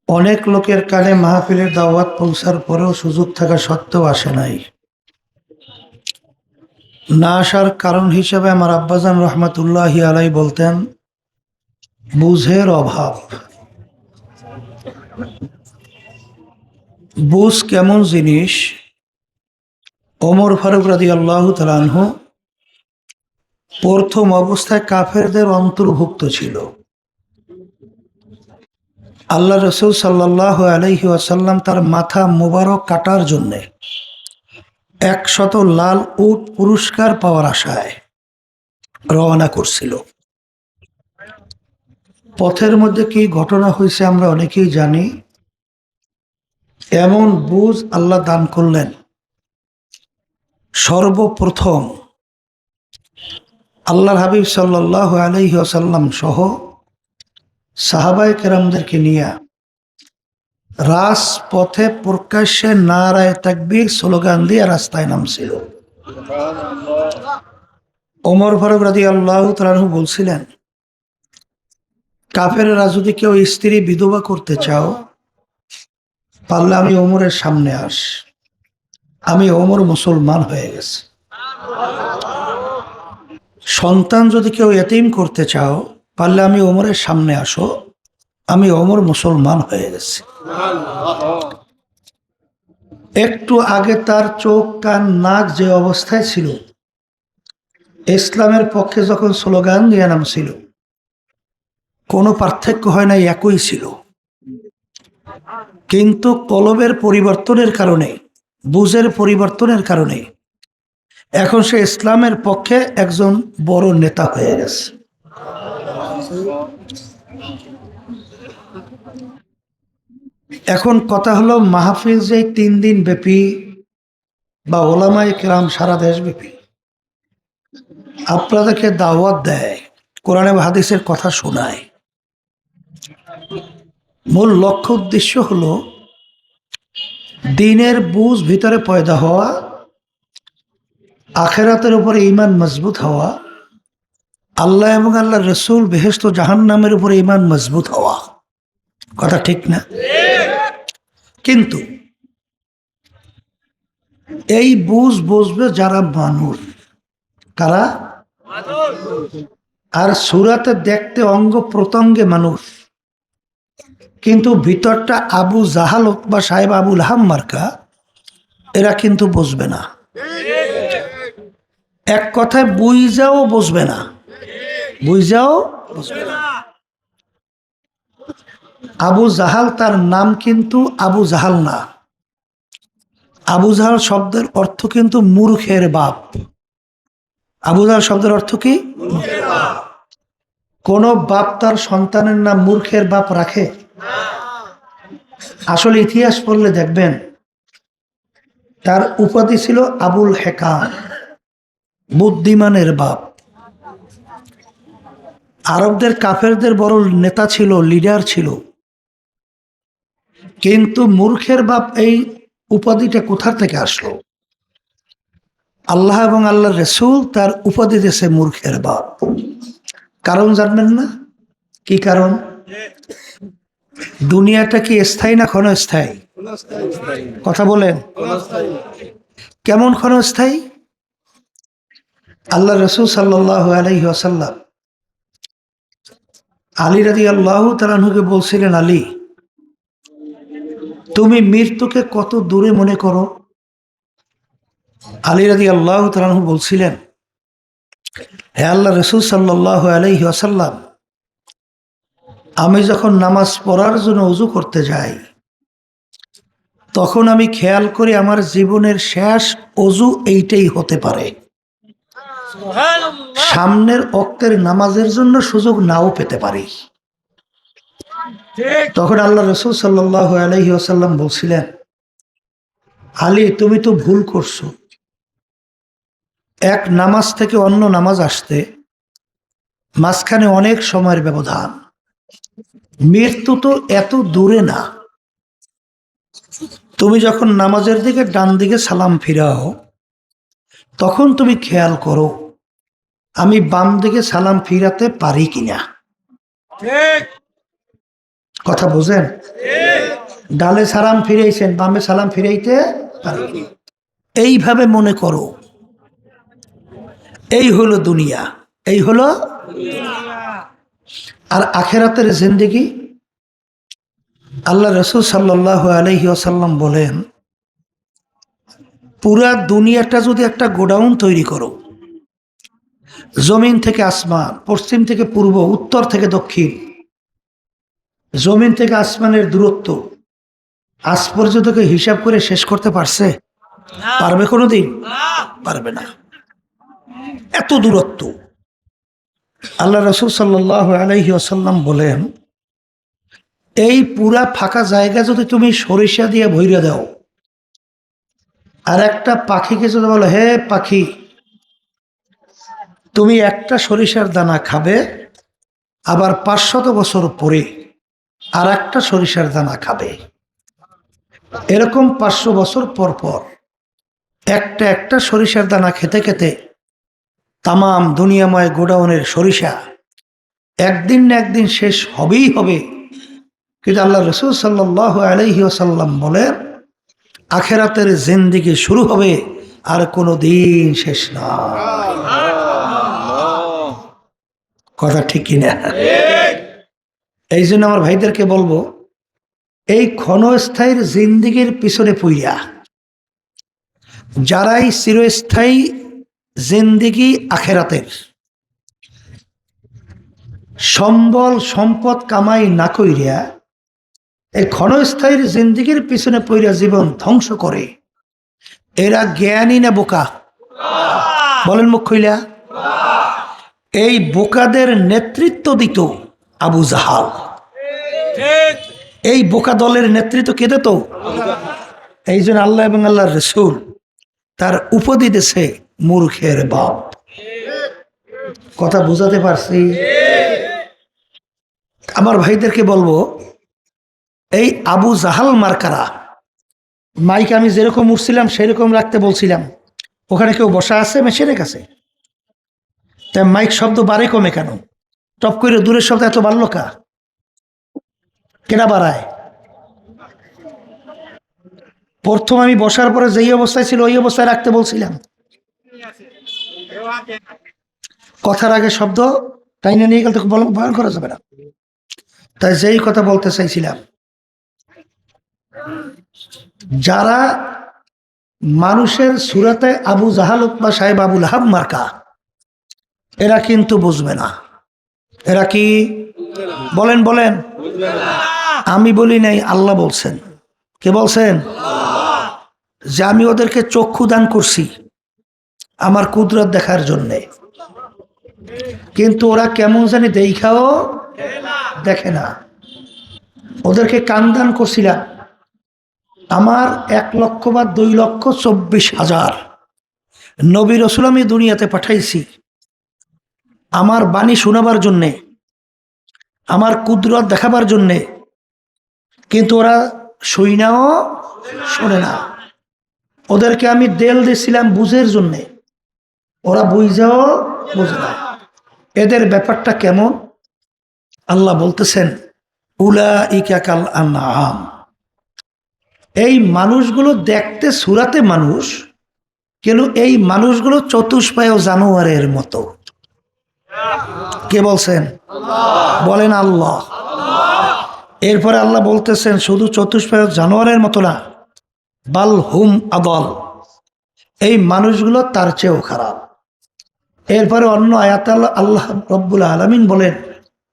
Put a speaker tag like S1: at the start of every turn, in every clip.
S1: অনেক লোকের কানে মাহফিলের দাওয়াত পৌঁছার পরেও সুযোগ থাকা সত্ত্বেও আসে নাই। না আসার কারণ হিসেবে আমার আব্বাজান রহমতুল্লাহি আলাই বলতেন, বুঝের অভাব। বুঝ কেমন জিনিস? ওমর ফারুক রাদিয়াল্লাহু তাআলা আনহু প্রথম অবস্থায় কাফেরদের অন্তর্ভুক্ত ছিল। আল্লাহ রসুল সাল্লাল্লাহু আলাইহি ওয়াসাল্লাম তার মাথা মোবারক কাটার জন্যে 100 লাল উট পুরস্কার পাওয়ার আশায় রওনা করছিল। পথের মধ্যে কি ঘটনা হয়েছে আমরা অনেকেই জানি। এমন বুঝ আল্লাহ দান করলেন, সর্বপ্রথম আল্লাহর হাবিব সাল্লাল্লাহু আলাইহি ওয়াসাল্লাম সহ সাহাবায়ে কেরামদেরকে নিয়ে রাজপথে প্রকাশ্যে নারায়ে তাকবীর স্লোগান দিয়ে রাস্তায় নামছিল। ওমর ফারুক রাদিয়াল্লাহু তাআলা আনহু বলছিলেন, কাফেররা যদি কেউ স্ত্রী বিধবা করতে চাও, পারলে আমি ওমরের সামনে আস। আমি ওমর মুসলমান হয়ে গেছি। সন্তান যদি কেউ এতিম করতে চাও, পারলে আমি ওমরের সামনে আসো। আমি ওমর মুসলমান হয়ে গেছি। একটু আগে তার চোখ কান নাক যে অবস্থায় ছিল, ইসলামের পক্ষে যখন স্লোগান দিয়ে নামছিল, কোনো পার্থক্য হয় নাই, একই ছিল। কিন্তু কলবের পরিবর্তনের কারণে, বুঝের পরিবর্তনের কারণে এখন সে ইসলামের পক্ষে একজন বড় নেতা হয়ে গেছে। এখন কথা হলো, মাহফিল যে 3 দিন ব্যাপী বা ওলামায়ে কেরাম সারা দেশ ব্যাপী আপনাদেরকে দাওয়াত দেয়, কোরআনে বা হাদিসের কথা শোনায়, মূল লক্ষ্য উদ্দেশ্য হলো দিনের বুঝ ভিতরে পয়দা হওয়া, আখেরাতের উপরে ঈমান মজবুত হওয়া, আল্লাহ এবং আল্লাহ রসুল, বেহেশত ও জাহান্নামের উপরে ঈমান মজবুত হওয়া। কথা ঠিক না? কিন্তু এই বুঝ বুঝবে যারা মানুষ। কারা? আর সূরাতে দেখতে অঙ্গ প্রত্যঙ্গে মানুষ, কিন্তু ভিতরটা আবু জাহাল বা সাহেব আবুল হাম মার্কা, এরা কিন্তু বুঝবে না। এক কথায় বুঝাও বুঝবে না, বুঝাও বুঝবে না। আবু জাহাল তার নাম, কিন্তু আবু জাহাল না। আবু জাহাল শব্দের অর্থ কিন্তু মূর্খের বাপ। আবু জাহাল শব্দের অর্থ কি? কোন বাপ তার সন্তানের নাম মূর্খের বাপ রাখে? আসলে ইতিহাস পড়লে দেখবেন তার উপাধি ছিল আবুল হেকাম, বুদ্ধিমানের বাপ। আরবদের কাফেরদের বড় নেতা ছিল, লিডার ছিল। কিন্তু মূর্খের বাপ এই উপাধিটা কোথা থেকে আসলো? আল্লাহ এবং আল্লাহ রসুল তার উপাধি দিয়েছে মূর্খের বাপ। কারণ জানবেন না? কি কারণ? দুনিয়াটা কি স্থায়ী না ক্ষণস্থায়ী? কথা বলেন। কেমন ক্ষণস্থায়ী? আল্লাহ রসুল সাল্লাল্লাহু আলাইহি ওয়াসাল্লাম আলী রাদিয়াল্লাহু তাআলা আনহুকে বলছিলেন, আলী, তুমি মৃত্যুকে কত দূরে মনে করো? আলী রাদিয়াল্লাহু তাআলা আনহু বলছিলেন, হে আল্লাহ রসুল সাল্লাল্লাহু আলাইহি ওয়াসাল্লাম, আমি যখন নামাজ পড়ার জন্য ওযু করতে যাই, তখন আমি খেয়াল করি আমার জীবনের শেষ ওযু এইটাই হতে পারে। সামনের ওয়াক্তের নামাজের জন্য সুযোগ নাও পেতে পারি। তখন আল্লাহ রসুল সাল্লাল্লাহু আলাইহি ওয়াসাল্লাম বলছিলেন, আলী, তুমি তো ভুল করছো। এক নামাজ থেকে অন্য নামাজ আসতে মাঝখানে অনেক সময়ের ব্যবধান। মৃত্যু তো এত দূরে না। তুমি যখন নামাজের দিকে ডান দিকে সালাম ফিরাও, তখন তুমি খেয়াল করো আমি বাম দিকে সালাম ফিরাতে পারি কিনা। কথা বুঝেন? ডালে সালাম ফিরাইছেন, বামে সালাম ফিরাইতে পারেননি। এইভাবে মনে করো এই হলো দুনিয়া, এই হলো। আর আখেরাতের জিন্দেগি, আল্লাহ রসুল সাল্লাল্লাহু আলাইহি ওয়াসাল্লাম বলেন, পুরা দুনিয়াটা যদি একটা গোডাউন তৈরি করো, জমিন থেকে আসমান, পশ্চিম থেকে পূর্ব, উত্তর থেকে দক্ষিণ, জমিন থেকে আসমানের দূরত্ব আজ পর্যন্ত কেউ হিসাব করে শেষ করতে পারছে? পারবে কোনোদিন? পারবে না। এত দূরত্ব। আল্লাহ রসুল সাল্লাল্লাহু আলাইহি ওয়াসাল্লাম বলেন, এই পুরা ফাঁকা জায়গা যদি তুমি সরিষা দিয়ে ভইরা দাও, আর একটা পাখিকে যদি বলো, হে পাখি তুমি একটা সরিষার দানা খাবে, আবার 500 বছর পরে আর একটা সরিষার দানা খাবে, এরকম 500 বছর পর পর একটা একটা সরিষার দানা খেতে খেতে তামাম দুনিয়াময় গোডাউনের সরিষা একদিন না একদিন শেষ হবেই হবে। কিন্তু আল্লাহ রসুল সাল্লাল্লাহু আলাইহি ওয়াসাল্লাম বলেন, আখেরাতের জিন্দেগি শুরু হবে আর কোনো দিন শেষ না। কথা ঠিক কিনা? এই জন্য আমার ভাইদেরকে বলবো, এই ক্ষণস্থায়ীর জিন্দেগির পিছনে পইয়া যারাই চিরস্থায়ী জিন্দেগি আখেরাতের সম্বল সম্পদ কামাই না কইরা এই ক্ষণস্থায়ীর জিন্দেগির পিছনে পইরা জীবন ধ্বংস করে, এরা জ্ঞানী না বোকা? বলেন মুখ খুইলা। এই বোকাদের নেতৃত্ব দিত আবু জাহাল। এই বোকা দলের নেতৃত্ব কে দিত? এই জন্য আল্লাহ এবং আল্লাহর রাসূল তার উপাধি দিয়েছে মূর্খের বাপ। কথা বুঝাতে পারছি? আমার ভাইদেরকে বলবো, এই আবু জাহাল মার্কারা মাইক আমি যেরকম উঠছিলাম সেরকম রাখতে বলছিলাম, ওখানে কেউ বসা আছে মেশিনের কাছে, তাই মাইক শব্দ বাড়ে কমে কেন? টপ করে দূরের শব্দ এত বাড়লো কেনা বাড়ায়? প্রথম আমি বসার পরে যেই অবস্থায় ছিল ওই অবস্থায় রাখতে বলছিলাম, কথার আগে শব্দ টাইনে নিয়ে গেলে তো বয়ান করা যাবে না। তাই যেই কথা বলতে চাইছিলাম, যারা মানুষের সুরাতে আবু জাহাল উতবা সাহেব আবু লাহাব মার্কা, এরা কিন্তু বুঝবে না। এরা কি? বলেন বলেন। আমি বলি নাই, আল্লাহ বলছেন। কে বলছেন? যে আমি ওদেরকে চক্ষু দান করছি আমার কুদরত দেখার জন্যে, কিন্তু ওরা কেমন জানি দেখাও দেখে না। ওদেরকে কান দান করছিলাম, আমার 1,00,000 বা 2,24,000 নবী রাসূল আমি দুনিয়াতে পাঠাইছি আমার বাণী শোনাবার জন্যে, আমার কুদরত দেখাবার জন্যে, কিন্তু ওরা শুইনাও শোনে না। ওদেরকে আমি দেল দিয়েছিলাম বুঝের জন্যে, ওরা বুঝাও বুঝে না। এদের ব্যাপারটা কেমন? আল্লাহ বলতেছেন, উলাইকা কাল আনআম। এই মানুষগুলো দেখতে সুরাতে মানুষ, কিন্তু এই মানুষগুলো চতুষ্পায় জানোয়ারের মতো। কে বলছেন? বলেন আল্লাহ। এরপরে আল্লাহ বলতেছেন, শুধু চতুষ্পায় জানোয়ারের মতো না, বাল হুম আদল, এই মানুষগুলো তার চেয়েও খারাপ। এরপরে অন্য আয়াত আল্লাহ রব্বুল আলামিন বলেন,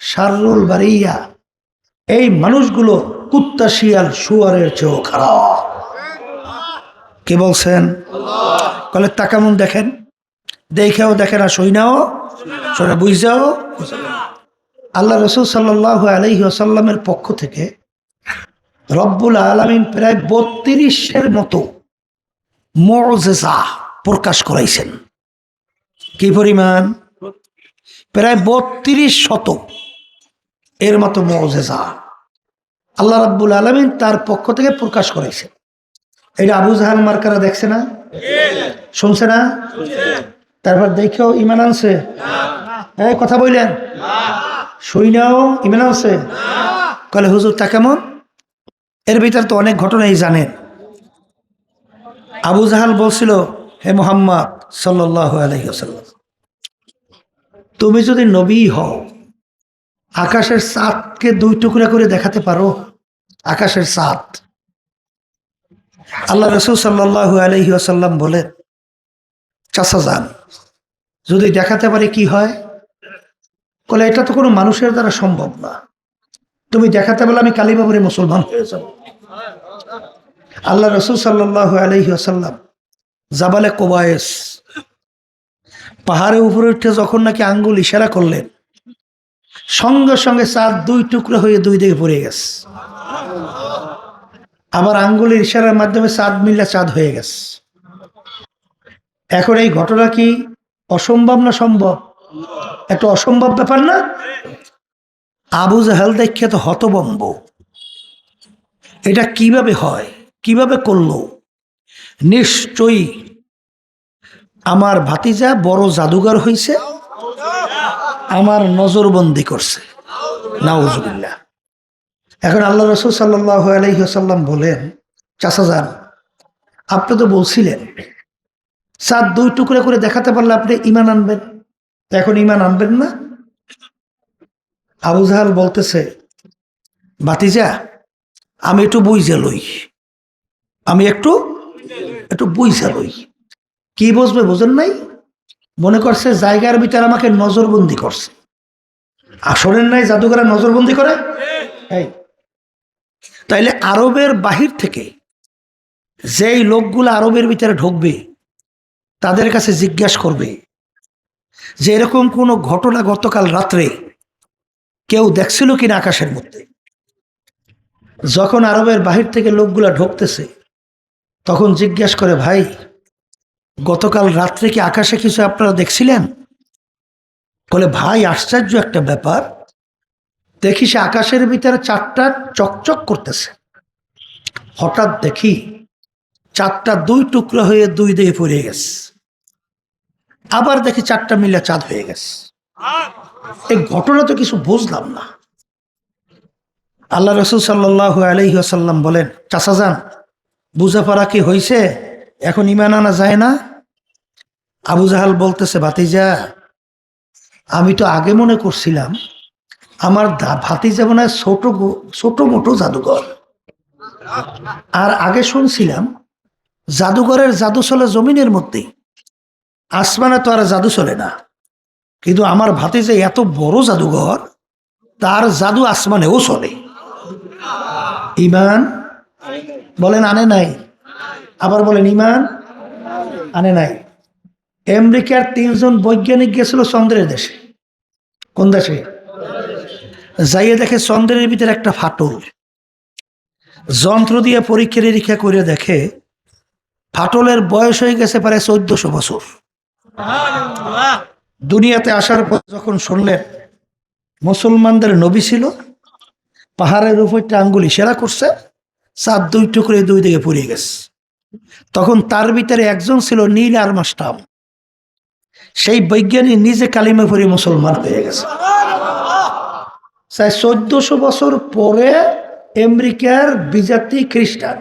S1: শাররুল বারিয়া, এই মানুষগুলো কুত্তা শিয়াল শুয়ারের চেয়েও খারাপ। কে বলছেন? কলে তাকামুন দেখেন, দেখেও দেখে না, সইনাও শোনা, বুঝাও। আল্লাহ রাসূল সাল্লাল্লাহু আলাইহি ওয়াসাল্লামের পক্ষ থেকে রব্বুল আলামিন প্রায় 32-এর মতো মুআজিজা প্রকাশ করাইছেন। কি পরিমাণ? প্রায় 32 এর মতো মুআজিজা আল্লাহ রাব্বুল আলামিন তার পক্ষ থেকে প্রকাশ করাইছেন। এটা আবু জাহাল মার্কারা দেখছে না? শুনছে না? তারপর দেখেও ইমান আনছে? এই কথা বললেন, শুইনাও ইমান আনছে? কলে হুজুর তা কেমন? এর ভিতর তো অনেক ঘটনাই জানেন। আবু জাহাল বলছিল, হে মুহাম্মদ সাল্লাল্লাহু আলাইহি ওয়াসাল্লাম, তুমি যদি নবী হও, আকাশের চাঁদকে দুই টুকরা করে দেখাতে পারো? আকাশের চাঁদ। আল্লাহ রাসূল সাল্লাল্লাহু আলাইহি ওয়াসাল্লাম বলেন, চাচা যান, যদি দেখাতে পারি কি হয়? বলে, এটা তো কোনো মানুষের দ্বারা সম্ভব না। তুমি দেখাতে বলে আমি কালিমা পড়ে মুসলমান হয়ে যাব। আল্লাহ রাসূল সাল্লাল্লাহু আলাইহি ওয়াসাল্লাম জাবালে কোবায়েস, পাহাড়ের উপরে উঠে যখন নাকি আঙ্গুল ইশারা করলেন, সঙ্গে সঙ্গে চাঁদ দুই টুকরা হয়ে দুই দিকে পড়ে গেছে। আবার আঙ্গুলের ইশারার মাধ্যমে চাঁদ মিল্লা চাঁদ হয়ে গেছে। এখন এই ঘটনা কি অসম্ভব না সম্ভব? একটা অসম্ভব ব্যাপার না? আবু জাহেল দেখে তো হতভম্ব, এটা কিভাবে হয়, কিভাবে করলো? নিশ্চয়ই আমার ভাতিজা বড় জাদুঘর হইছে, আমার নজরবন্দি করছে। নাউজুবিল্লাহ। এখন আল্লাহ রাসূল সাল্লাল্লাহু আলাইহি ওয়াসাল্লাম বলেন, চাচা যান, আপনি তো বলছিলেন চাঁদ দুই টুকরা করে দেখাতে পারলে আপনি ঈমান আনবেন, এখন ঈমান আনবেন না? আবু জাহাল বলতেছে, ভাতিজা আমি একটু বুঝে লই, আমি একটু বুঝে লই। কি বুঝবে বুঝেন নাই? মনে করছে জায়গার ভিতরে আমাকে নজরবন্দি করছে। আসরের নাই জাদুঘরে নজরবন্দি করে? এই তাইলে আরবের বাহির থেকে যেই লোকগুলো আরবের ভিতরে ঢুকবে তাদের কাছে জিজ্ঞাসা করবে যে এরকম কোনো ঘটনা গতকাল রাত্রে কেউ দেখছিল কিনা আকাশের মধ্যে। যখন আরবের বাহির থেকে লোকগুলা ঢুকতেছে তখন জিজ্ঞাসা করে, ভাই গতকাল রাত্রে কি আকাশে কিছু আপনারা দেখছিলেন? বলে, ভাই আশ্চর্য একটা ব্যাপার, দেখি সে আকাশের ভিতরে চাঁদটা চকচক করতেছে। হঠাৎ দেখি চাঁদটা দুই টুকরা হয়ে দুই দিকে পড়ে গেছে। আবার দেখি চারটা মিলে চাঁদ হয়ে গেছে। এই ঘটনা তো কিছু বুঝলাম না। আল্লাহ রাসূল সাল্লাল্লাহু আলাইহি ওয়াসাল্লাম বলেন, চাচা যান, বুঝাপড়া কি হয়েছে? এখন ঈমান আনা যায় না? আবু জাহাল বলতেছে, ভাতিজা আমি তো আগে মনে করছিলাম আমার ভাতিজা মনে হয় ছোট মোটো জাদুঘর, আর আগে শুনছিলাম জাদুঘরের জাদু চলে জমিনের মধ্যে, আসমানে তো আর জাদু চলে না। কিন্তু আমার ভাতিজা এত বড় জাদুঘর, তার জাদু আসমানেও চলে। ঈমান বলেন আনে নাই? আবার বলেন ঈমান আনে নাই? আমেরিকার 3 জন বৈজ্ঞানিক গেছিল চন্দ্রের দেশে। কোন দেশে? যাইয়ে দেখে চন্দ্রের ভিতরে একটা ফাটল। যন্ত্র দিয়ে পরীক্ষা নিরীক্ষা করে দেখে ফাটলের বয়স হয়ে গেছে প্রায় 1400 বছর। দুনিয়াতে আসার পর যখন শুনলেন মুসলমানদের নবী ছিল, পাহাড়ের উপর একটা আঙ্গুল ইশারা করছে, চাঁদ দুই টুকরে দুই দিকে পড়ে গেছে। তখন তার ভিতরে একজন ছিল নীল আর্মস্ট্রং, সেই বৈজ্ঞানিক নিজে কালিমা পড়ে মুসলমান হয়ে গেছে। 1400 বছর পরে আমেরিকার বিজাতি খ্রিস্টান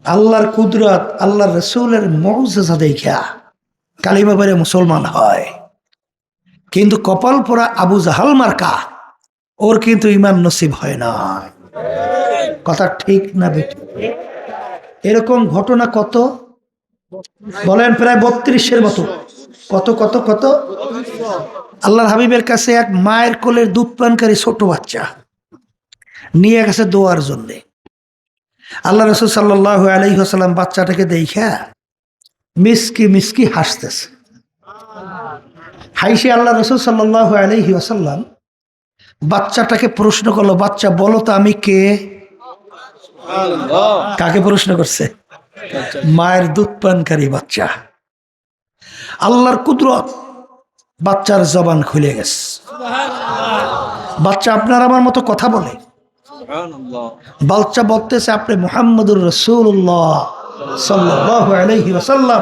S1: আল্লাহর কুদরত, আল্লাহর রাসূলের মুজিজা দেখা কালিমা পড়ে মুসলমান হয়। কিন্তু কপাল পোড়া আবু জাহাল মার্কা, ওর কিন্তু ঈমান নসিব হয় না। কথা ঠিক না বেঠিক? এরকম ঘটনা কত বলেন? প্রায় 32-এর মতো। কত কত কত? আল্লাহর হাবিবের কাছে এক মায়ের কোলের দুধ পানকারী ছোট বাচ্চা নিয়ে গেছে দোয়ার জন্য। আল্লাহ রাসূল সাল্লাল্লাহু আলাইহি ওয়াসাল্লাম বাচ্চাটাকে দেখা মিসকি মিসকি হাসতেছে। হাইসে আল্লাহ রাসূল সাল্লাল্লাহু আলাইহি ওয়াসাল্লাম বাচ্চাটাকে প্রশ্ন করলো, বাচ্চা বলো তো আমি কে? কাকে প্রশ্ন করছে? মায়ের দুধ পানকারী বাচ্চা। আল্লাহর কুদরত, বাচ্চার জবান খুলে গেছে। বাচ্চা আপনার আমার মতো কথা বলে। বাচ্চা বলতেছে, আপনি মুহাম্মদুর রাসূলুল্লাহ সাল্লাল্লাহু আলাইহি ওয়াসাল্লাম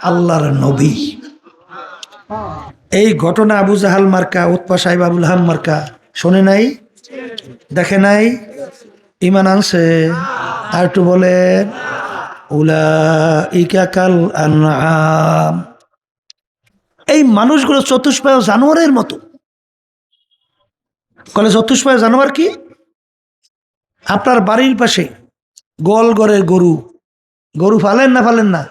S1: আল্লাহর নবী। এই ঘটনা আবু জাহাল মার্কা, উতবা সাহেব আবুল হাম মার্কা শোনে নাই? দেখে নাই? ইমান আনছে? আর একটু বলে, উলাইকা কাল আনআম। এই মানুষগুলো চতুষ্পায় জানোয়ারের মতো। কলে চতুষ্পায় জানোয়ার কি? আপনার বাড়ির পাশে গোল ঘরের গরু, গরু ফালেন না ফালেন না?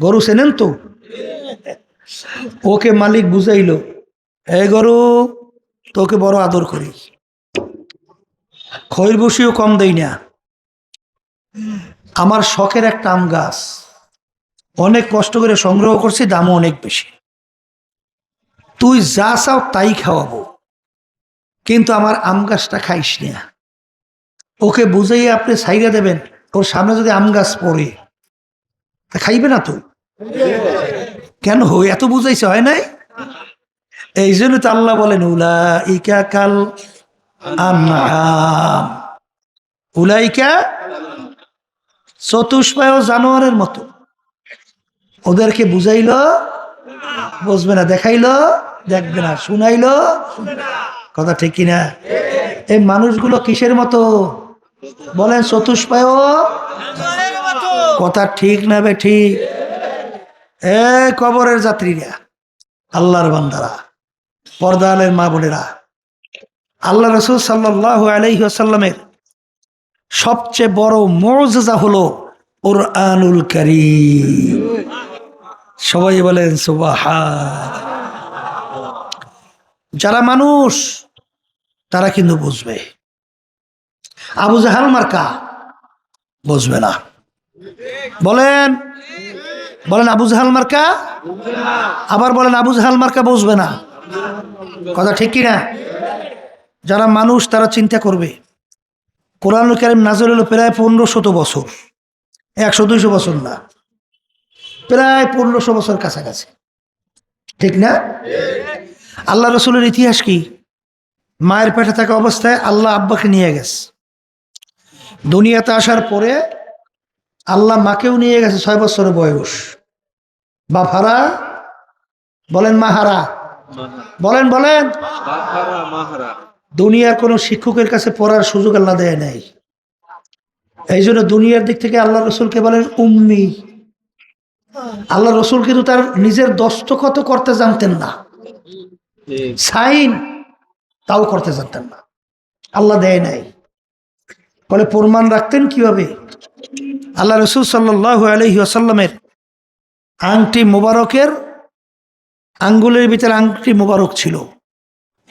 S1: গরু চেনেন তো? ওকে মালিক বুঝাইলো, এই গরু তোকে বড় আদর করি, খৈর বসিও কম দেই না। আমার শখের একটা আম গাছ, অনেক কষ্ট করে সংগ্রহ করছি, দামও অনেক বেশি। তুই যা চাও তাই খাওয়াবো, কিন্তু আমার আম গাছটা খাইস না। ওকে বুঝাইয়ে আপনি ছাইরা দেবেন, ওর সামনে যদি আম গাছ পড়ে তা খাইবে না তো? কেন এত বুঝাইছে, হয় নাই? এই জন্য তো আল্লাহ বলেন উলাইকা কাল আনআম, উলাইকা চতুষ্পায় জানোয়ারের মতো। ওদেরকে বুঝাইলো বুঝবে না, দেখাইলো দেখবে না, শুনাইলো কথা ঠিক কিনা? এই মানুষগুলো কিসের মতো বলেন? চতুষ্পায়। কথা ঠিক না বে ঠিক? এ কবরের যাত্রীরা, আল্লাহর বান্দারা, পর্দালের মা বোনেরা, আল্লাহ রাসূল সাল্লাল্লাহু আলাইহি ওয়াসাল্লামের সবচেয়ে বড় মুআজিজা হলো কুরআনুল কারীম। সবাই বলেন সুবহান। যারা মানুষ তারা কিন্তু বুঝবে, আবু জাহাল মার্কা বুঝবে না। বলেন বলেন আবু জাহাল মার্কা, আবার বলেন আবু জাহাল মার্কা বুঝবে না। কথা ঠিক কিনা? যারা মানুষ তারা চিন্তা করবে, কোরআনুল কারীম নাযিল হলো প্রায় 1500 বছর, 100-200 বছর না, প্রায় 1500 বছর কাছাকাছি, ঠিক না? আল্লাহ রসুলের ইতিহাস কি? মায়ের পেটে থাকা অবস্থায় আল্লাহ আব্বাকে নিয়ে গেছে, দুনিয়াতে আসার পরে আল্লাহ মাকেও নিয়ে গেছে 6 বছরের বয়স। বাফারা বলেন, মাহারা বলেন, বলেন দুনিয়ার কোন শিক্ষকের কাছে পড়ার সুযোগ আল্লাহ দেয় নাই। এই জন্য দুনিয়ার দিক থেকে আল্লাহ রসুলকে বলেন উম্মি। আল্লাহ রসুল কিন্তু তার নিজের দস্তখত করতে জানতেন না, সাইন তাও করতে জানতেন না, আল্লাহ দেয় নাই। বলে প্রমাণ রাখতেন কিভাবে? আল্লাহ রসুল সাল্লাল্লাহু আলাইহি ওয়াসাল্লামের আংটি মোবারকের আঙ্গুলের ভিতরে আংটি মোবারক ছিল,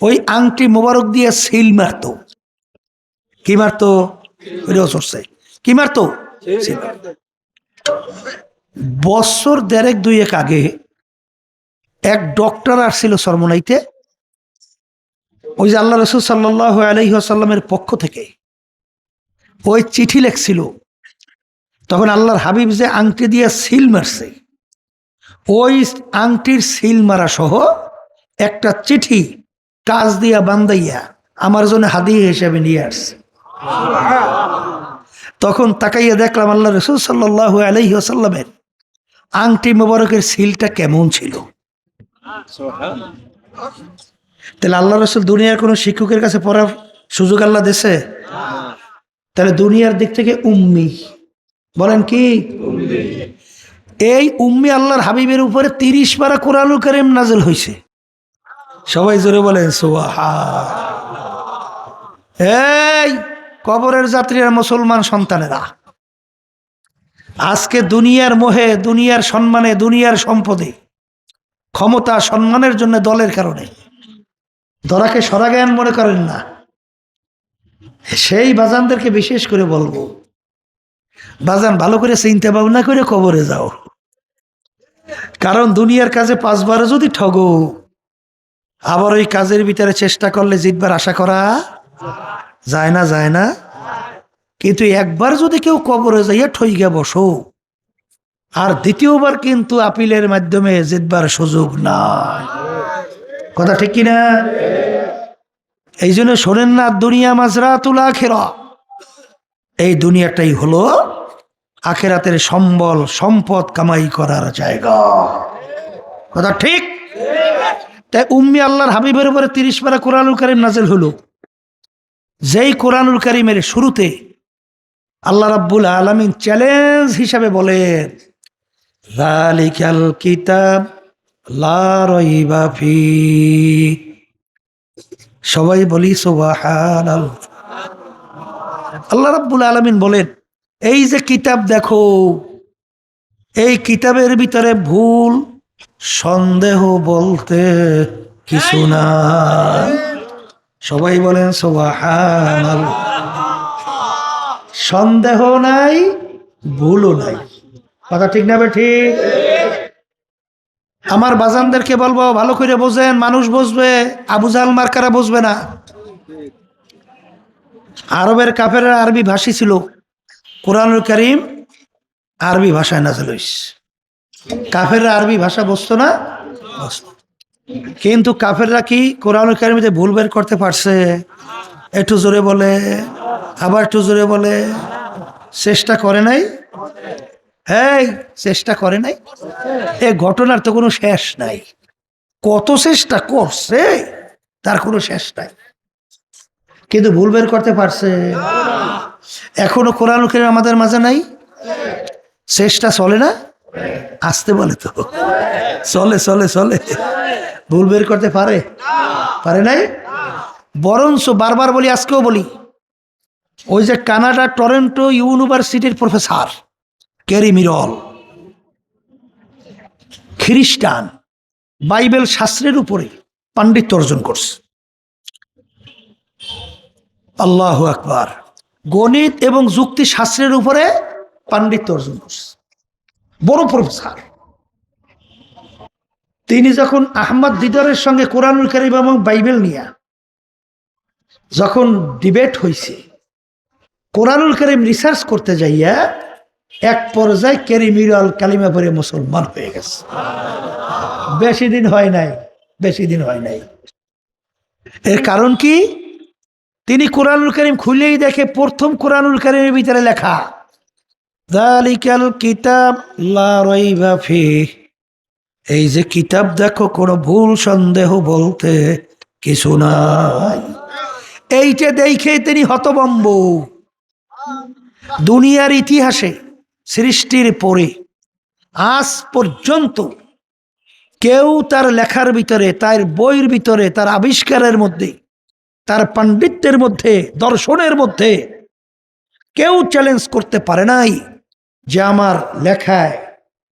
S1: ওই আংটি মোবারক দিয়ে সিল মারত। কি মারত? কি মারত? বছর 1.5-2 আগে এক ডক্টর আসছিল সরমনাইতে, ওই যে আল্লাহ রসুল সাল্লাল্লাহু আলাইহি ওয়াসাল্লামের পক্ষ থেকে ওই চিঠি লেখছিল। তখন আল্লাহর হাবিব যে আংটি দিয়ে সিল মারছে, ওই আংটির সিল মারা সহ একটা চিঠি কাজ দিয়া বান্দাইয়া আমার জন্য হাদিয়া হিসেবে নিয়ে আসছে। তখন তাকাইয়া দেখলাম আল্লাহ রসুল সাল্লাল্লাহু আলাইহি ওয়াসাল্লামের আংটি মোবারকের সিলটা কেমন ছিল। তাহলে আল্লাহ রসুল দুনিয়ার কোন শিক্ষকের কাছে পড়ার সুযোগ আল্লাহ দিছে? তাহলে দুনিয়ার দিক থেকে উম্মি। বলেন কি? এই উম্মি আল্লাহর হাবিবের উপরে 30 পারা কোরআনুল কারীম নাযিল হয়েছে। সবাই জোরে বলেন সুবহান। এই কবরের যাত্রীরা, মুসলমান সন্তানেরা, আজকে দুনিয়ার মোহে, দুনিয়ার সম্মানে, দুনিয়ার সম্পদে, ক্ষমতা সম্মানের জন্য, দলের কারণে দরাকে সরা জ্ঞান মনে করেন না। সেই বাজানদেরকে বিশেষ করে বলবো, বাজান ভালো করে চিন্তা ভাবনা করে কবরে যাও। কারণ দুনিয়ার কাজে 5 বার যদি ঠগো, আবার ওই কাজের ভিতরে চেষ্টা করলে জিতবার আশা করা যায় না, যায় না। কিন্তু একবার যদি কেউ কবরে যাইয়া ঠইগা বসো, আর দ্বিতীয়বার কিন্তু আপিলের মাধ্যমে জিতবার সুযোগ নাই। কথা ঠিক কিনা? এই জন্য শোনেন না, দুনিয়া মাজরাতুল আখিরা, এই দুনিয়াটাই হলো আখিরাতের সম্বল, সম্পদ কামাই করার জায়গা। কথা ঠিক? তাই উম্মি আল্লাহর হাবিবের উপরে 30 পারা কোরআনুল কারীম নাযিল হলো। যেই কোরআনুল কারীমের শুরুতে আল্লাহ রাব্বুল আলামিন চ্যালেঞ্জ হিসাবে বলেন, যালিকাল কিতাব লা রাইবা ফি। সবাই বলি সুবহানাল্লাহ। আল্লাহ রাব্বুল আলামিন বলেন, এই যে কিতাব দেখো, এই কিতাবের ভিতরে ভুল সন্দেহ বলতে কিছু না। সবাই বলেন সুবহানাল্লাহ। সন্দেহ নাই, ভুলও নাই। কথা ঠিক না ঠিক? আমার বাজানদেরকে বলবো ভালো করে বোঝেন, মানুষ বুঝবে, আবু জাহাল মার্কারা বুঝবে না। আরবের কাফেররা আরবি ভাষী ছিল, কোরআনুল কারীম আরবি ভাষায় নাযিল হইছে। কাফেররা আরবি ভাষা বুঝতো না, কিন্তু কাফেররা কি কোরআনুল কারীমে ভুল বের করতে পারছে? একটু জোরে বলে, আবার একটু জোরে বলে। চেষ্টা করে নাই? এই চেষ্টা করে নাই? এ ঘটনার তো কোনো শেষ নাই। কত চেষ্টা করছে তার কোনো শেষ নাই, কিন্তু ভুল বের করতে পারছে? এখনো কোরআনুল কারীম আমাদের মাঝে নাই? চেষ্টা চলে না? আসতে বলে তো, চলে চলে চলে। ভুল বের করতে পারে? পারে নাই? বরঞ্চ বারবার বলি, আজকেও বলি, ওই যে কানাডা টরন্টো ইউনিভার্সিটির প্রফেসর ক্যারি মিরল, খ্রিস্টান, বাইবেল শাস্ত্রের উপরে পাণ্ডিত্য অর্জন করছে। আল্লাহু আকবার। গণিত এবং যুক্তি শাস্ত্রের উপরে পাণ্ডিত্য অর্জন করছে, বড় প্রফেসর। তিনি যখন আহমদ দিদারের সঙ্গে কোরআনুল কারীম এবং বাইবেল নিয়ে যখন ডিবেট হয়েছে, কোরআনুল কারীম রিসার্চ করতে যাইয়া এক পর্যায়ে ক্যারি মিরল কালিমা পড়ে মুসলমান হয়ে গেছে। বেশি দিন হয় নাই, বেশি দিন হয় নাই। এর কারণ কি? তিনি কোরআনুল কারীম খুলেই দেখে প্রথম কোরআনুল কারীমের ভিতরে লেখা, যালিকাল কিতাব লা রাইবা ফিহ। এই যে কিতাব দেখো, কোনো ভুল সন্দেহ বলতে কিছু নাই। এইটা দেখে তিনি হতভম্ব। দুনিয়ার ইতিহাসে সৃষ্টির পরে আজ পর্যন্ত কেউ তার লেখার ভিতরে, তার বইয়ের ভিতরে, তার আবিষ্কারের মধ্যে, তার পাণ্ডিত্যের মধ্যে, দর্শনের মধ্যে কেউ চ্যালেঞ্জ করতে পারে নাই যে আমার লেখায়,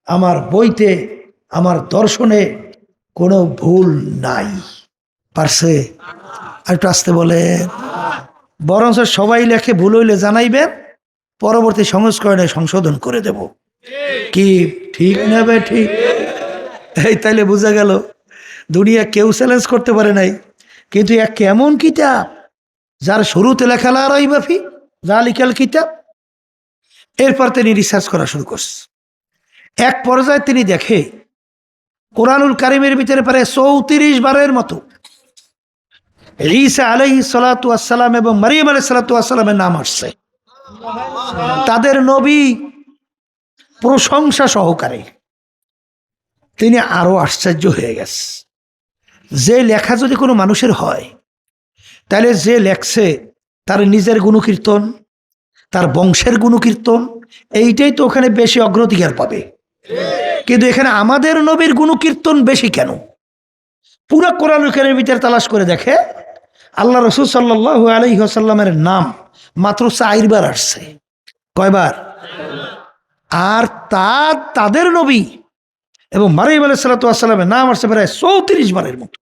S1: আমার বইতে, আমার দর্শনে কোনো ভুল নাই। পারছে? আর একটু আসতে বলে। বরঞ্চ সবাই লেখে, ভুল হইলে জানাইবেন, পরবর্তী সংস্করণে সংশোধন করে দেব। কি ঠিক নেবে? ঠিক। এই তাইলে বোঝা গেল দুনিয়া কেউ চ্যালেঞ্জ করতে পারে নাই। কিন্তু এক কেমন কিতাব যার শুরুতে লেখা লা রাইবা ফি যালিকাল কিতাব। এরপর তিনি রিসার্চ করা শুরু করছে। এক পর্যায়ে তিনি দেখে কোরআনুল কারীমের ভিতরে প্রায় 34 বারের মতো ঈসা আলাইহিস সালাতু ওয়াস সালাম এবং মারিয়াম আলাইহিস সালাতু ওয়াস সালামের নাম আসছে, তাদের নবী প্রশংসা সহকারে। তিনি আরো আশ্চর্য হয়ে গেছে। যে লেখা যদি কোনো মানুষের হয়, তাহলে যে লেখছে তার নিজের গুণকীর্তন, তার বংশের গুণকীর্তন, এইটাই তো ওখানে বেশি অগ্রাধিকার পাবে। কিন্তু এখানে আমাদের নবীর গুণকীর্তন বেশি কেন? পুরো কোরআনুল কারীমের ভিতরে তালাশ করে দেখে আল্লাহ রাসূল সাল্লাল্লাহু আলাইহি ওয়াসাল্লামের নাম মাত্র 4 বার আসছে। কয়বার? আর তাদের নবী এবং মারিয়াম আলাইহিস সালাতু ওয়াস সালামের নাম আসছে প্রায় 34 বারের মতো।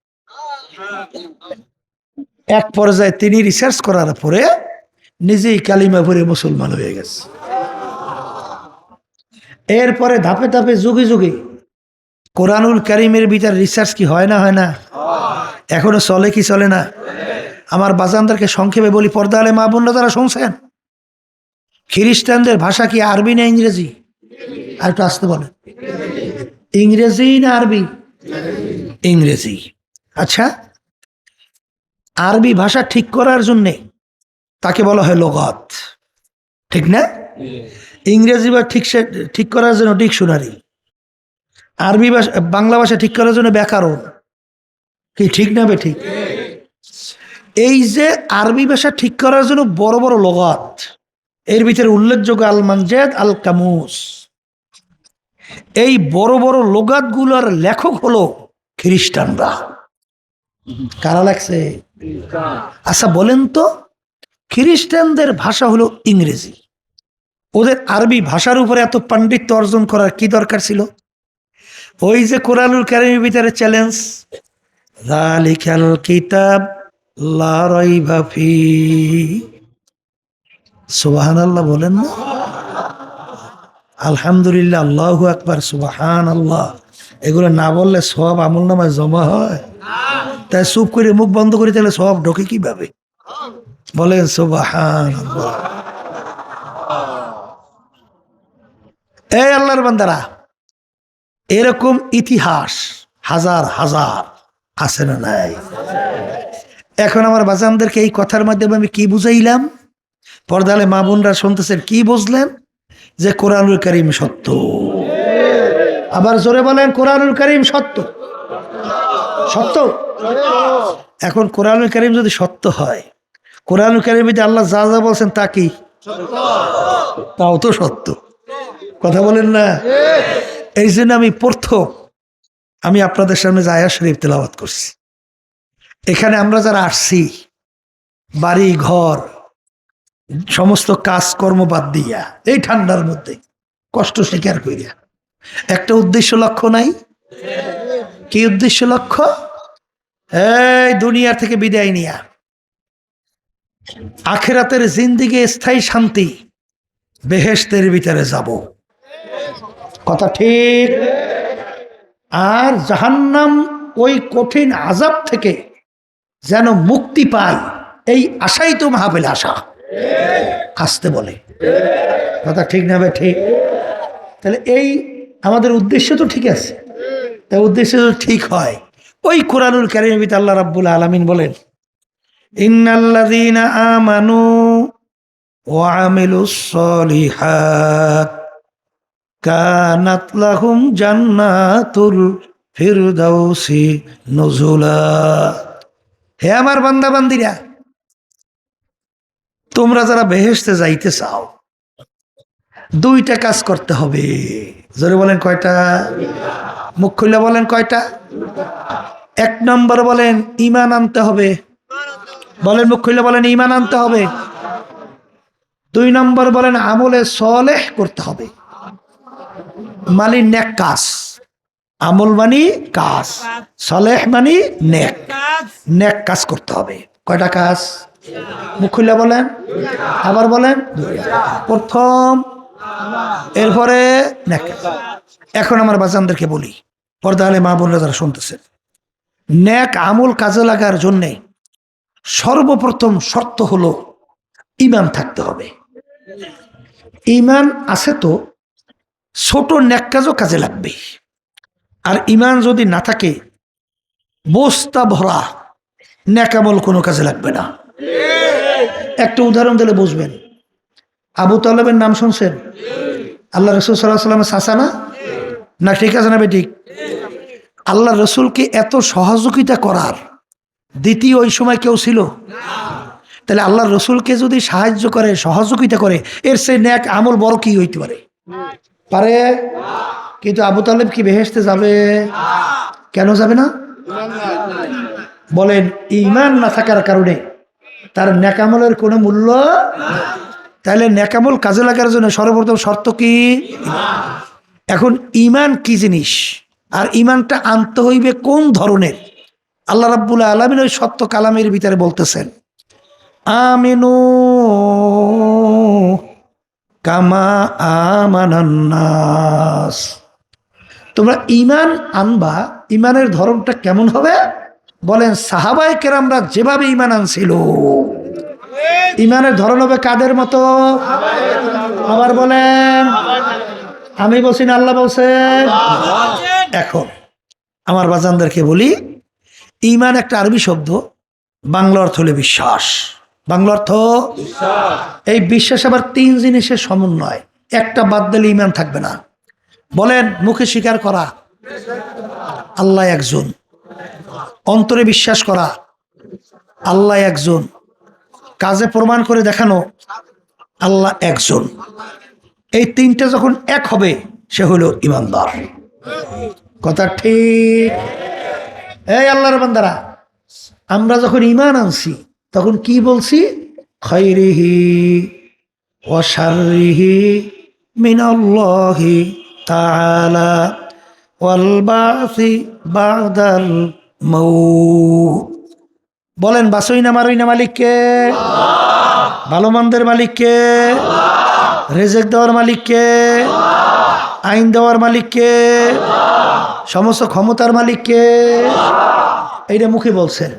S1: এক পর্যায়ে তিনি রিসার্চ করার পরে নিজেই কালিমা পড়ে মুসলমান হয়ে গেছে। এরপরে ধাপে ধাপে যুগে যুগে কোরআনুল কারীমের ভিতর রিসার্চ কি হয় না? হয় না? এখনো চলে কি চলে না? আমার বাজানদেরকে সংক্ষেপে বলি, পর্দা আলে মা বোনরা যারা শুনছেন, খ্রিস্টানদের ভাষা কি আরবি না ইংরেজি? আর একটু আসতে বলে, ইংরেজি না আরবি? ইংরেজি। আচ্ছা, আরবি ভাষা ঠিক করার জন্যে তাকে বলা হয় লগাত, ঠিক না? ইংরেজি বা ঠিক করার জন্য ডিকশনারি, আরবি ভাষা, বাংলা ভাষা ঠিক করার জন্য ব্যাকরণ। কি ঠিক না? ঠিক। এই যে আরবি ভাষা ঠিক করার জন্য বড় বড় লগাত, এর ভিতরে উল্লেখযোগ্য আল মানজাদ, আল কামুস, এই বড় বড় লোগাত গুলার লেখক হলো খ্রিস্টানরা। কারা লাগছে? আচ্ছা বলেন তো, খ্রিস্টানদের ভাষা হলো ইংরেজি, ওদের আরবি ভাষার উপরে এত পাণ্ডিত্য অর্জন করার কি দরকার ছিল? ওই যে কোরআনুল কারীমের ভিতরে চ্যালেঞ্জ, যালিকাল কিতাব লা রাইবা ফি, সুবহানাল্লাহ বলেন না? আলহামদুলিল্লাহ, আল্লাহু আকবার, সুবহানাল্লাহ, এগুলো না বললে সব আমলনামায় জমা হয়? তাই চুপ করে মুখ বন্ধ করে তাহলে সব ঢোকে কিভাবে? বলেন সুবহানাল্লাহ। এই আল্লাহর বান্দারা, এরকম ইতিহাস হাজার হাজার আছে না নাই? এখন আমার বাজানদেরকে এই কথার মাধ্যমে আমি কি বুঝাইলাম? পর্দালে মা বোনরা শুনতেছেন, কি বুঝলেন? যে কোরআনুল কারীম সত্য। আবার জোরে বলেন, কোরআনুল কারীম সত্য। সত্য। এখন কোরআনুল কারীম যদি সত্য হয়, কোরআনুল কারীমে যে আল্লাহ যা যা বলছেন তা কি? তাও তো সত্য। কথা বলেন না? এই জন্য আমি আপনাদের সামনে যে আয়াত শরীফ তেলাওয়াত করছি, এখানে আমরা যারা আসছি, বাড়ি ঘর সমস্ত কাজকর্ম বাদ দিয়া এই ঠান্ডার মধ্যে কষ্ট স্বীকার করিয়া একটা উদ্দেশ্য লক্ষ্য নাই? কি উদ্দেশ্য লক্ষ্য? এই দুনিয়ার থেকে বিদায় নিয়া আখিরাতের জিন্দেগি স্থায়ী শান্তি বেহেশতের ভিতরে যাব। কথা ঠিক? আর জাহান্নাম ওই কঠিন আযাব থেকে যেন মুক্তি পায়, এই আশাই তো মাহফিল আশা। আসতে বলে কথা ঠিক না? ঠিক। তাহলে এই আমাদের উদ্দেশ্য তো ঠিক আছে। তাই উদ্দেশ্য যদি ঠিক হয়, ওই কোরআনুল কারীমের ভিতরে আল্লাহ রাব্বুল আলামিন বলেন, ইন্নাল্লাযীনা আমানু ওয়া আমিলুস সলিহাত কানাত লাহুম জান্নাতুল ফিরদাউসি নুজুলা। হে আমার বান্দা বান্দিরা, তোমরা যারা বেহেশতে যাইতে চাও, দুইটা কাজ করতে হবে। জোরে বলেন কয়টা? মুখ খুলে বলেন কয়টা? এক নম্বর বলেন ঈমান আনতে হবে। বলেন মুখ খুলে বলেন, ঈমান আনতে হবে। দুই নম্বর বলেন আমলে সলেহ করতে হবে। মানে নেক কাজ। আমল মানে কাজ, সলেহ মানে নেক। নেক কাজ করতে হবে। কয়টা কাজ? মুখ খুলে বলেন, আবার বলেন। প্রথম, এরপরে নেক কাজ। এখন আমার বাজানদেরকে বলি, পর্দা আলে মা বোনরা যারা শুনতেছেন, নেক আমল কাজে লাগার জন্যে সর্বপ্রথম শর্ত হলো ঈমান থাকতে হবে। ঈমান আছে তো ছোট নেক কাজও কাজে লাগবে। আর ঈমান যদি না থাকে, বস্তা ভরা নেক আমল কোনো কাজে লাগবে না। একটা উদাহরণ দিলে বুঝবেন। আবু তালেবের নাম শুনছেন? আল্লাহ রসুল সাল্লাল্লাহু আলাইহি ওয়াসাল্লামের চাচা না? না ঠিক আছে না বেঠিক? আল্লাহ রসুলকে এত সহযোগিতা করার দ্বিতীয় ওই সময় কেউ ছিল? তাহলে আল্লাহ রসুলকে যদি সাহায্য করে, সহযোগিতা করে, এর সেই নেক আমল বড় কি হইতে পারে? পারে? কিন্তু আবু তালেব কি বেহেশতে যাবে? কেন যাবে না? বলেন, ঈমান না থাকার কারণে তার নেক আমলের কোনো মূল্য। তাহলে নেক আমল কাজে লাগার জন্য সর্বপ্রথম শর্ত কি? এখন ঈমান কি জিনিস, আর ঈমানটা আনতে হইবে কোন ধরনের? আল্লাহ রাব্বুল আলামিন ওই সত্য কালামের ভিতরে বলতেছেন, আমিনু কামা আমানান নাস। তোমরা ঈমান আনবা, ঈমানের ধরনটা কেমন হবে? বলেন সাহাবায়ে কেরামরা যেভাবে ঈমান আনছিল, ঈমানের ধরন হবে কাদের মতো? আবার বলেন। আমি বলছি না আল্লাহ বলছেন? এখন আমার বাজানদেরকে বলি, ঈমান একটা আরবি শব্দ, বাংলা অর্থ হলো বিশ্বাস। বাংলা অর্থ বিশ্বাস। এই বিশ্বাস আবার তিন জিনিসের সমন্বয়, একটা বাদ দিলে ঈমান থাকবে না। বলেন, মুখে স্বীকার করা আল্লাহ একজন, অন্তরে বিশ্বাস করা আল্লাহ একজন, কাজে প্রমাণ করে দেখানো আল্লাহ একজন। এই তিনটে যখন এক হবে সে হলো ইমানদার। কথা ঠিক? এই আল্লাহর বান্দারা, আমরা যখন ঈমান আনছি তখন কি বলছি? খায়রিহি ওয়া শাররিহি মিনাল্লাহি তাআলা ওয়াল বাসি বাদাল মাউত। বলেন, বাসই না মারই না মালিককে? ভালো মন্দের মালিককে? রিজিক দেওয়ার মালিককে? আইন দেওয়ার মালিককে? সমস্ত ক্ষমতার মালিককে? এইটা মুখে বলছেন,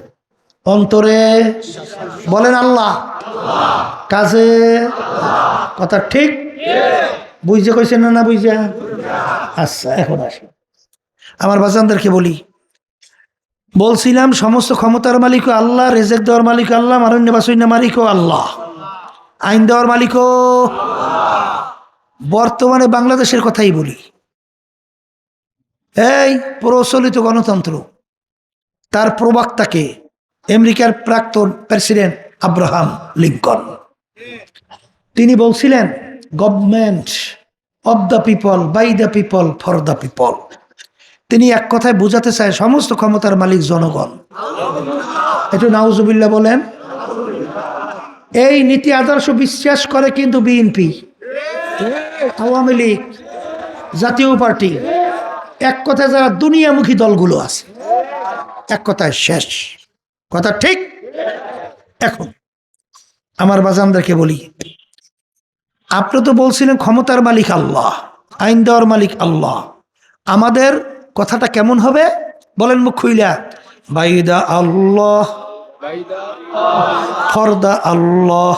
S1: অন্তরে বলেন আল্লাহ, কাজে কথা ঠিক? বুঝে কইছেন না? না বুঝে? আচ্ছা, এখন আসি আমার বাজানদেরকে বলি। বলছিলাম সমস্ত ক্ষমতার মালিকও আল্লাহ, রিজিক দেওয়ার মালিক আল্লাহ, মারণ্য বাসন্য মালিকও আল্লাহ, আইন দেওয়ার মালিকও। বর্তমানে বাংলাদেশের কথাই বলি। এই প্রচলিত গণতন্ত্র, তার প্রবক্তাকে আমেরিকার প্রাক্তন প্রেসিডেন্ট আব্রাহাম লিঙ্কন। তিনি বলছিলেন, government of the people, by the people, for the people. তিনি এক কথায় বোঝাতে চায় সমস্ত ক্ষমতার মালিক জনগণ। একটু নাউজুবিল্লাহ বলেন। এই নীতি আদর্শ বিশ্বাস করে কিন্তু বিএনপি, আওয়ামী লীগ, জাতীয় পার্টি, এক কথায় যারা দুনিয়ামুখী দলগুলো আছে, এক কথায় শেষ। কথা ঠিক? এখন আমার বাজানদেরকে বলি, আপনি তো বলছিলেন ক্ষমতার মালিক আল্লাহ, আইন দেওয়ার মালিক আল্লাহ। আমাদের কথাটা কেমন হবে বলেন মুখ খুইলা? বাইদা আল্লাহ, ফরদা আল্লাহ,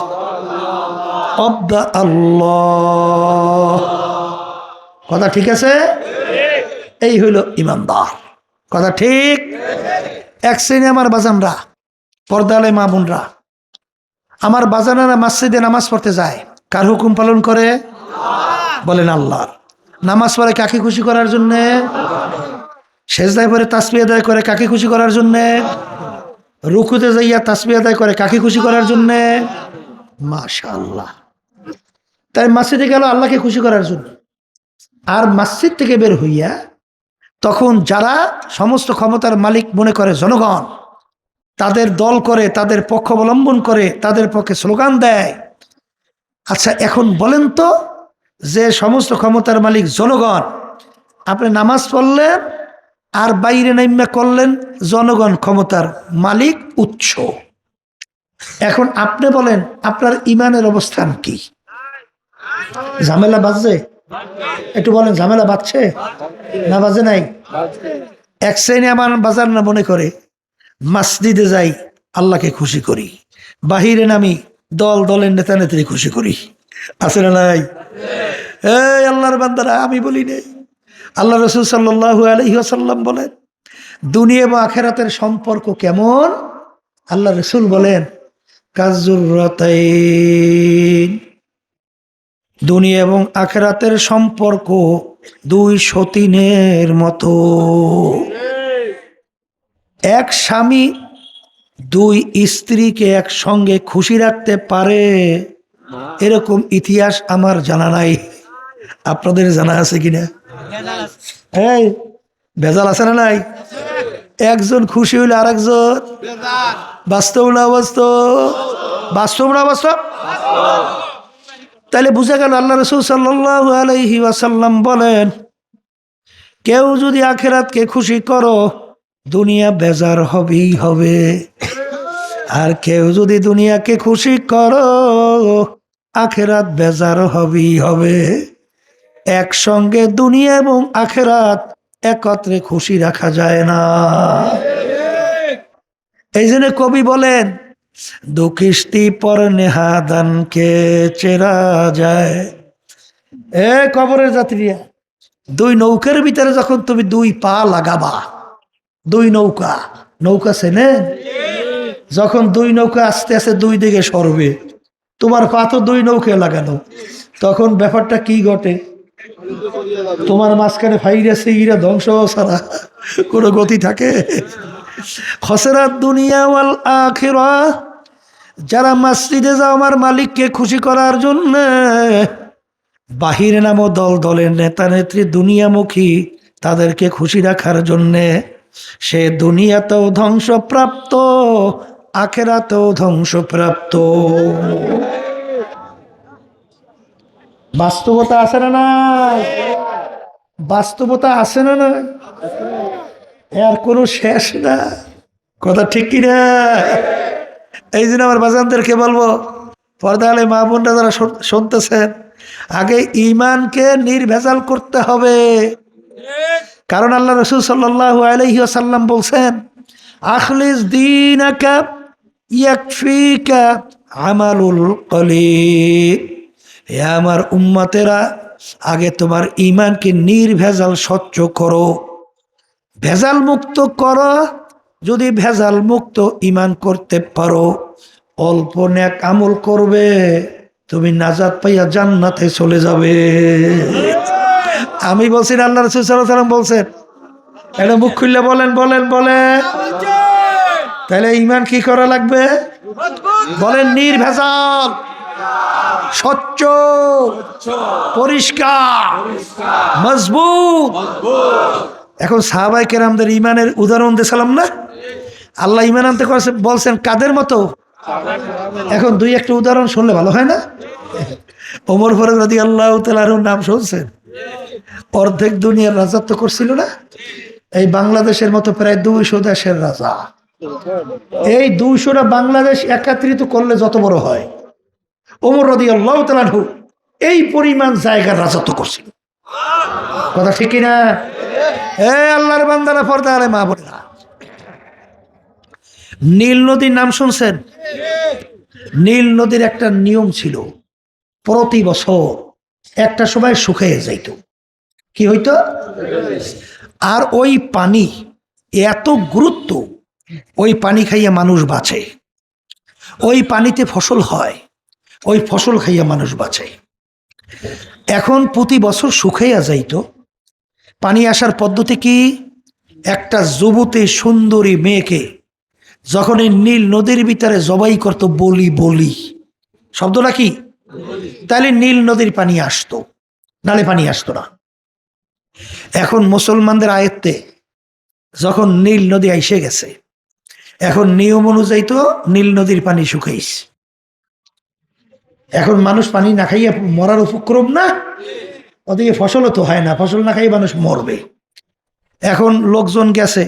S1: অবদা আল্লাহ। কথা ঠিক আছে? এই হইল ইমানদার। কথা ঠিক? এক শ্রেণী আমার বাজানরা, পর্দালে মা বোনরা, আমার বাজানেরা মসজিদে নামাজ পড়তে যায়, কার হুকুম পালন করে? বলেন আল্লাহর। নামাজ পড়ে কাকে খুশি করার জন্যে? সেজদায় পড়ে তাসবিহ আদায় করে কাকে খুশি করার জন্যে? রুকুতে যাইয়া তাসবিহ আদায় করে কাকে খুশি করার জন্যে? মাশাআল্লাহ। তাই মসজিদে গেল আল্লাহকে খুশি করার জন্য। আর মসজিদ থেকে বের হইয়া তখন যারা সমস্ত ক্ষমতার মালিক মনে করে জনগণ, তাদের দল করে, তাদের পক্ষ অবলম্বন করে, তাদের পক্ষে স্লোগান দেয়। আচ্ছা, এখন বলেন তো, যে সমস্ত ক্ষমতার মালিক জনগণ, আপনি নামাজ পড়লেন আর বাইরে নাইমা করলেন জনগণ ক্ষমতার মালিক উৎস। এখন আপনি বলেন আপনার ইমানের অবস্থান কি? ঝামেলা বাজছে? একটু বলেন, ঝামেলা বাজছে না বাজে নাই? এক শ্রেণী আমার বাজার না মনে করে মসজিদে যাই আল্লাহকে খুশি করি, বাহিরে নামি দল দলের নেতা নেত্রী খুশি করি। আছে না নাই? এই আল্লাহর বান্দারা, আমি বলি নেই, আল্লাহ রাসূল সাল্লাল্লাহু আলাইহি ওয়াসাল্লাম বলেন দুনিয়া এবং আখিরাতের সম্পর্ক কেমন? আল্লাহ রাসূল বলেন কাযুররাতাইন, দুনিয়া এবং আখিরাতের সম্পর্ক দুই সতীনের মতো। এক স্বামী দুই স্ত্রীকে একসঙ্গে খুশি রাখতে পারে এরকম ইতিহাস আমার জানা নাই। আপনাদের জানা আছে কিনা? এই ভেজাল আছে না নাই? একজন খুশি হইলে আর একজন বাস্তব না বাস্তব? বাস্তব না বাস্তব? তাহলে বুঝা গেল আল্লাহ রাসূল সাল্লাল্লাহু আলাইহি ওয়াসাল্লাম বলেন, কেউ যদি আখিরাতকে খুশি করো দুনিয়া বেজার হবেই হবে, আর কেউ যদি দুনিয়াকে খুশি করো আখিরাত বেজার হবেই হবে। একসঙ্গে দুনিয়া এবং আখিরাত একত্রে খুশি রাখা যায় না। এই জন্য কবি বলেন, দু কিস্তি পর নেহাদানকে চেরা যায়। এ কবরের যাত্রীরা, দুই নৌকার ভিতরে যখন তুমি দুই পা লাগাবা, দুই নৌকা, নৌকা চেনেন? যখন দুই নৌকা আস্তে আস্তে দুই দিকে সরবে, তোমার পা তো দুই নৌকায় লাগানো, তখন ব্যাপারটা কি ঘটে? তোমার মাঝখানে ভাইরাস ইরা ধ্বংস ছাড়া কোনো গতি থাকে? খসরাত দুনিয়া ওয়াল আখিরাহ। যারা মসজিদে যাও আমার মালিককে খুশি করার জন্য, বাহিরে নামো দল দলের নেতা নেত্রী দুনিয়ামুখী, তাদেরকে খুশি রাখার জন্যে, সে দুনিয়াতেও ধ্বংসপ্রাপ্ত, আখেরাতেও ধ্বংসপ্রাপ্ত। বাস্তবতা আছে না না? বাস্তবতা আছে না না? এর কোনো শেষ না। কথা ঠিক কিনা? এই জন্য আমার বাজানদেরকে বলবো, পর্দা আলে মা বোনরা যারা শুনতেছেন, আগে ঈমানকে নির্ভেজাল করতে হবে। কারণ আল্লাহ রাসূল সাল্লাল্লাহু আলাইহি ওয়াসাল্লাম বলছেন, আখলিস দীনাকা ইয়াকফিকা আমালুল কলিল। হে আমার উম্মতেরা, আগে তোমার ঈমানকে নির্ভেজাল স্বচ্ছ করো, ভেজাল মুক্ত করো। যদি ভেজাল মুক্ত ঈমান করতে পারো, অল্প নেক আমল করবে, তুমি নাজাত পাইয়া জান্নাতে চলে যাবে। আমি বলছি, আল্লাহ রাসূল সাল্লাল্লাহু আলাইহি ওয়াসাল্লাম বলছেন। এটা মুখ খুললে বলেন বলেন বলেন। তাহলে ঈমান কি করা লাগবে? বলেন, নির্ভেজাল, স্বচ্ছ, পরিষ্কার, মজবুত। এখন সাহাবায়ে কেরামদের ঈমানের উদাহরণ দিয়েছিলাম না? আল্লাহ ঈমান আনতে বলছেন কাদের মতো? এখন দুই একটা উদাহরণ শুনলে ভালো হয় না? ওমর ফারুক রাদিয়াল্লাহু তাআলা আনহুর নাম শুনছেন? অর্ধেক দুনিয়ার রাজত্ব করছিল না? এই বাংলাদেশের মতো প্রায় 200 দেশের রাজা। এই 200টা বাংলাদেশ একত্রিত করলে যত বড় হয়, ওমর রাদিয়াল্লাহু তাআলা আনহু এই পরিমাণ জায়গার রাজত্ব করছিল। কথা ঠিক কিনা? আল্লাহর বান্দারা, পর্দা আলে মা বোনেরা, নীল নদীর নাম শুনছেন? নীল নদীর একটা নিয়ম ছিল, প্রতি বছর একটা সময় শুকিয়ে যাইত। কি হইতো? আর ওই পানি এত গুরুত্ব, ওই পানি খাইয়া মানুষ বাঁচে, ওই পানিতে ফসল হয়, ওই ফসল খাইয়া মানুষ বাঁচে। এখন প্রতি বছর শুকাইয়া যাইত। পানি আসার পদ্ধতি কি? একটা যুবতী সুন্দরী মেয়েকে যখন এই নীল নদীর ভিতরে জবাই করত, বলি বলি শব্দটা কি, তাহলে নীল নদীর পানি আসতো, নালে পানি আসতো না। এখন মুসলমানদের আয়ত্তে যখন নীল নদী এসে গেছে, এখন নিয়ম অনুযায়ী তো নীল নদীর পানি শুকাইছে। এখন মানুষ পানি না খাইয়া মরার উপক্রম না? ওদিকে ফসলও তো হয় না, ফসল না খাইয়ে মানুষ মরবে। এখন লোকজন গেছে,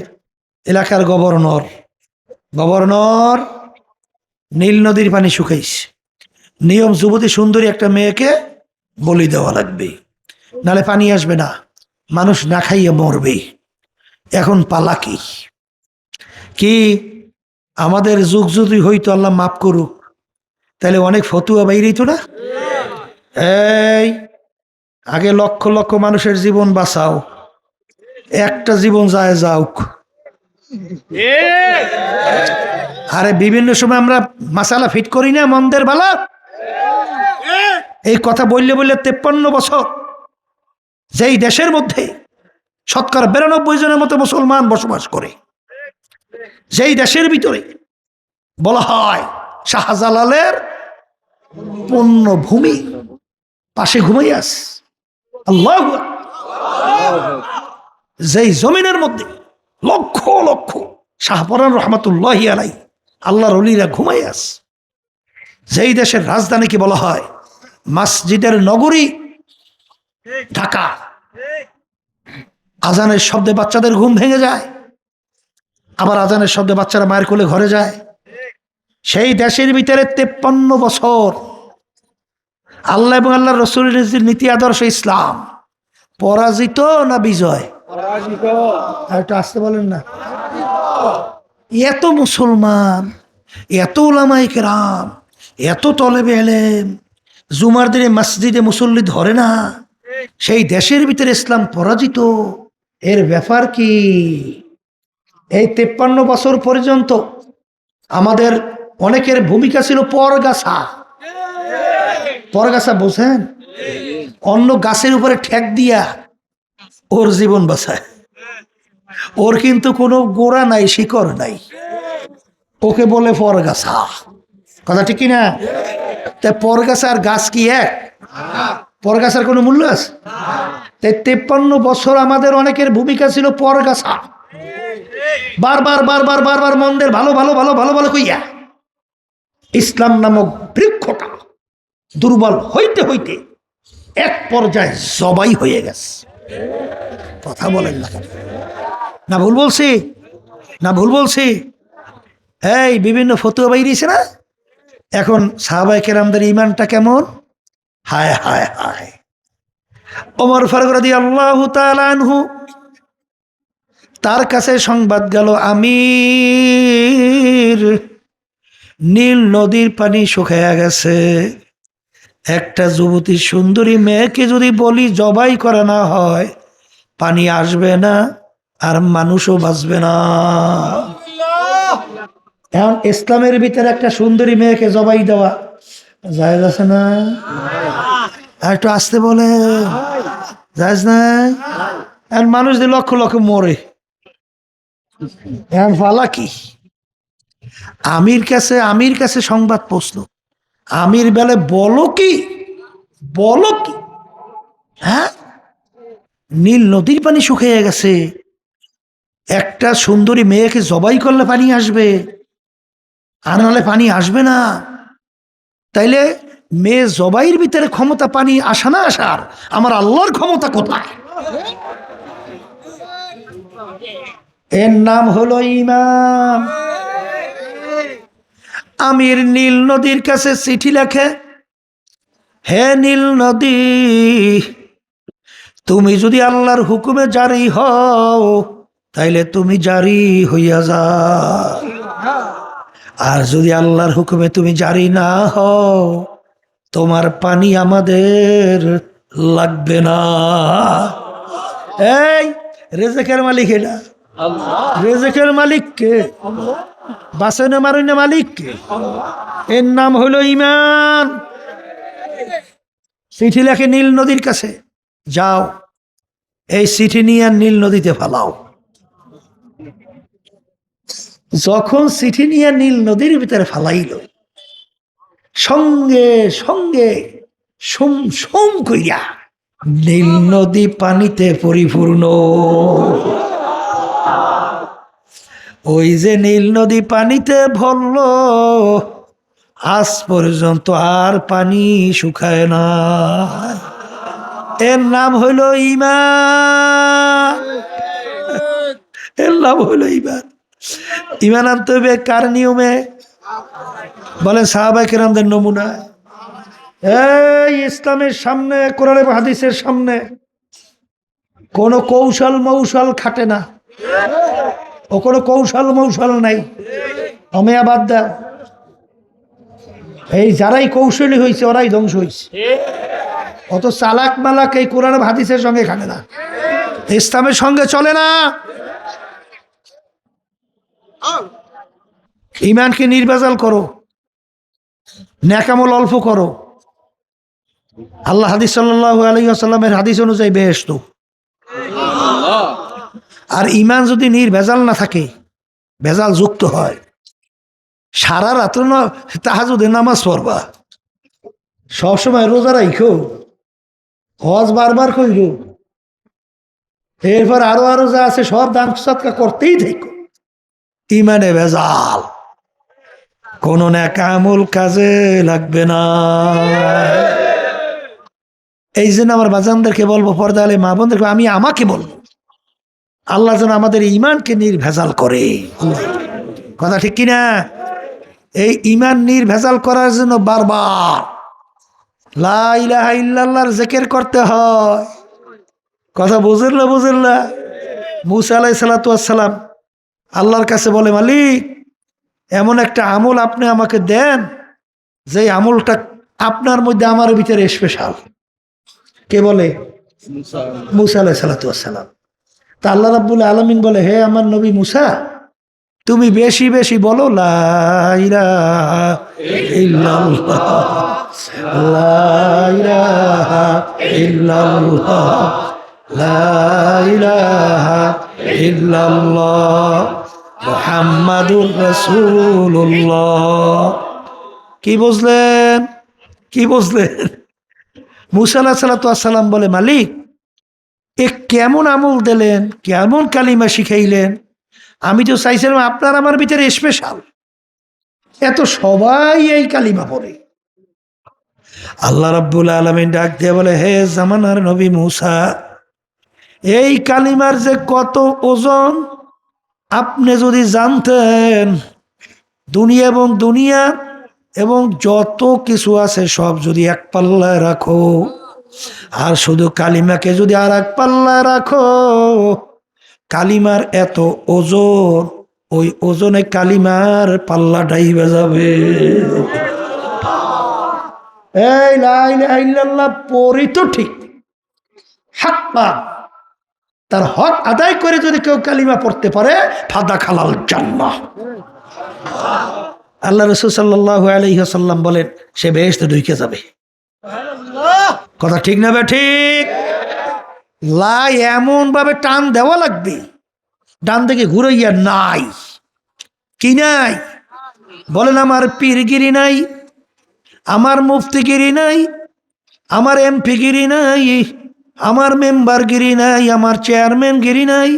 S1: এলাকার গভর্নর, নীল নদীর পানি শুকাইছে, নিয়ম যুবতী সুন্দরী একটা মেয়েকে বলি দেওয়া লাগবে, নালে পানি আসবে না, মানুষ না খাইয়ে মরবে। এখন পালা কি? কি আমাদের যুগ যদি হইতো, আল্লাহ মাফ করুক, তাহলে অনেক ফতুয়া বাইরেই তো না? এই আগে লক্ষ লক্ষ মানুষের জীবন বাঁচাও, একটা জীবন যায় যাওক। আরে বিভিন্ন সময় আমরা মাসালা ফিট করি না, মন্দের বালা। এই কথা বললে 53 বছর যেই দেশের মধ্যে 92% জনের মতো মুসলমান বসবাস করে, যেই দেশের ভিতরে বলা হয় শাহজালালের পুণ্যভূমি, পাশে ঘুমাইয়াস আল্লাহু আকবার, যেই জমিনের মধ্যে লক্ষ লক্ষ শাহপরান রহমাতুল্লাহি আলাইহি আল্লাহর ওলিরা ঘুমাইয়াস, যেই দেশের রাজধানীকে বলা হয় মসজিদের নগরী ঢাকা, আজানের শব্দে বাচ্চাদের ঘুম ভেঙে যায়, আবার আজানের শব্দে বাচ্চারা মায়ের কোলে ঘরে যায়। সেই দেশের ভিতরে 53 বছর আল্লাহ এবং আল্লাহর রাসূলের নীতি আদর্শ ইসলাম পরাজিত না বিজয়? পরাজিত। একটু আসতে বলেন না। এত মুসলমান, এত উলামায়ে কেরাম, এত তলেবে ইলম, জুমার দিনে মসজিদে মুসল্লি ধরে না, সেই দেশের ভিতরে ইসলাম পরাজিত। এর ব্যাপার কি? এই 53 বছর পর্যন্ত আমাদের অনেকের ভূমিকা ছিল পরগাছা। পরগাছা বোঝেন? অন্য গাছের উপরে ঠেক দিয়া ওর জীবন বাঁচায়, ওর কিন্তু কোনো গোড়া নাই, শিকড় নাই, ওকে বলে পরগাছা। কথা ঠিক কিনা? তাই পরগাছা আর গাছ কি এক? পরগাছার কোনো মূল্য আছে? তাই 53 বছর আমাদের অনেকের ভূমিকা ছিল পরগাছা, বারবার বারবার বারবার মন্দের ভালো ভালো ভালো ভালো ভালো কইয়া ইসলাম নামক বৃক্ষটা দুর্বল হইতে হইতে এক পর্যায়ে জবাই হয়ে গেছে। কথা বলেন না, না ভুল বলছি? না ভুল বলছি? এই বিভিন্ন ফতুয়া বাইরিয়েছে না এখন, সাহাবায়ে কেরামদের ঈমানটা কেমন? হায় হায় হায়। ওমর ফারুক রাদিয়াল্লাহু তাআলা আনহু, তার কাছে সংবাদ গেল আমির, নীল নদীর পানি শুকায়া গেছে, একটা যুবতী সুন্দরী মেয়েকে যদি বলি জবাই করা না হয়, পানি আসবে না আর মানুষও বাঁচবে না। এখন ইসলামের ভিতরে একটা সুন্দরী মেয়েকে জবাই দেওয়া জায়েজ আছে না? আর একটু আসতে বলে জায়েজ না? এখন মানুষ দিয়ে লক্ষ লক্ষ মরে, এখন ফালা কি? আমির কাছে সংবাদ পৌঁছলো, আমির বলে বলো কি, বলো কি? হ্যাঁ, নীল নদীর পানি শুকিয়ে গেছে, একটা সুন্দরী মেয়েকে জবাই করলে পানি আসবে, আর নাহলে পানি আসবে না। তাইলে মেয়ে জবাইয়ের ভিতরে ক্ষমতা পানি আসা না আসার, আমার আল্লাহর ক্ষমতা কোথায়? এর নাম হলো ঈমান। আমির নীল নদীর কাছে চিঠি লেখে, হে নীল নদী, তুমি যদি আল্লাহর হুকুমে জারি হও তাইলে তুমি জারি হইয়া যাও, আর যদি আল্লাহর হুকুমে তুমি জারি না হও তোমার পানি আমাদের লাগবে না। এই রেজেকের মালিক, এটা রেজেকের মালিক কে? বাসনে মারুনে মালিক কে? এর নাম হলো ঈমান। চিঠি লেখে নীল নদীর কাছে, যাও এই চিঠি নিয়ে নীল নদীতে ফালাও। যখন চিঠি নিয়ে নীল নদীর ভিতরে ফালাইল, সঙ্গে সঙ্গে সোম সোম কইরা নীল নদী পানিতে পরিপূর্ণ। ওই যে নীল নদী পানিতে ভরল, আজ পর্যন্ত আর পানি শুকায় না। এর নাম হইল ঈমান। এর নাম হইল ঈমান। ঈমান আনতে হবে কার নিয়মে? বলেন সাহাবায়ে কেরামদের নমুনা। এই ইসলামের সামনে, কোরআন এবং হাদিসের সামনে কোনো কৌশল মৌশল খাটে না, ও কোনো কৌশল মৌশল নাই। অমেয়া বাদ দাও, এই যারাই কৌশলী হয়েছে ওরাই ধ্বংস হয়েছে। অত চালাক মালাক এই কোরআন হাদিসের সঙ্গে খাটে না, ইসলামের সঙ্গে চলে না। ঈমানকে নির্ভেজাল করো, নেকামল অল্প করো। আল্লাহ হাদিস সাল্লাল্লাহু আলাইহি ওয়াসাল্লামের হাদিস অনুযায়ী বেহেশত। আর ঈমান যদি নির্ভেজাল না থাকে, ভেজাল যুক্ত হয়, সারা রাত্র তাহাজ্জুদের নামাজ পড়বা, সবসময় রোজা রাখো, হজ বারবার কইর, এরপর আরো আরো যা আছে সব দান সদকা করতেই থাকো, ঈমানে ভেজাল, কোন নেকামল কাজে লাগবে না। এই জন্য আমার বাজানদেরকে বলবো, পর্দা আলে মা বোনদেরকে আমি আমাকে বলবো, আল্লাহ যেন আমাদের ঈমানকে নির্ভেজাল করে। কথা ঠিক কিনা? এই ঈমান নির্ভেজাল করার জন্য বারবার লা ইলাহা ইল্লাল্লাহর জিকির করতে হয়। কথা বুঝেন না? বুঝেন না? মুসা আলাইহিস সালাতু ওয়াস সালাম আল্লাহর কাছে বলে, মালিক এমন একটা আমল আপনি আমাকে দেন যে আমলটা আপনার মধ্যে আমার ভিতরে স্পেশাল। কে বলে? মুসা আলাইহিস সালাতু ওয়াস সালাম। তা আল্লাহ রাব্বুল আলামিন বলে, হে আমার নবী মুসা, তুমি বেশি বেশি বলো লা ইলাহা ইল্লাল্লাহ, লা ইলাহা ইল্লাল্লাহ, লা ইলাহা ইল্লাল্লাহ মুহাম্মাদুর রাসূলুল্লাহ। কি বুঝলেন? কি বুঝলেন? মুসা আলাইহিস সালাতু ওয়াস সালাম বলে, মালিক এ কেমন আমল দিলেন, কেমন কালিমা শিখাইলেন? আমি তো চাইছিলাম আপনার আমার ভিতরে স্পেশাল, এত সবাই এই কালিমা পড়ে। আল্লাহ রাব্বুল আলামিন ডাক দিয়ে বলে, হে জামানার নবী মুসা, এই কালিমার যে কত ওজন আপনি যদি জানতেন, দুনিয়া এবং যত কিছু আছে সব যদি এক পাল্লায় রাখো, আর শুধু কালিমাকে যদি আর এক পাল্লায় রাখো, কালিমার এত ওজন, ওই ওজনে কালিমার পাল্লা ডাইবে যাবে। এই লা ইলাহা ইল্লাল্লাহ পড়ি তো ঠিক, হক পা, তার হক আদায় করে যদি কেউ কালিমা পড়তে পারে, ফাদা খালাল জান্নাহ। আল্লাহ রাসূল সাল্লাল্লাহু আলাইহি ওয়াসাল্লাম বলেন, সে বেহেশতে ঢুকে যাবে। কথা ঠিক না ঠিক? লা এমন ভাবে টান দেওয়া লাগবে, ডান দিকে ঘুরাইয়া নাই, কি নাই? বলেন, আমার পীরগিরি নাই, আমার মুফতিগিরি নাই, আমার এমপিগিরি নাই, আমার মেম্বারগিরি নাই, আমার চেয়ারম্যানগিরি নাই,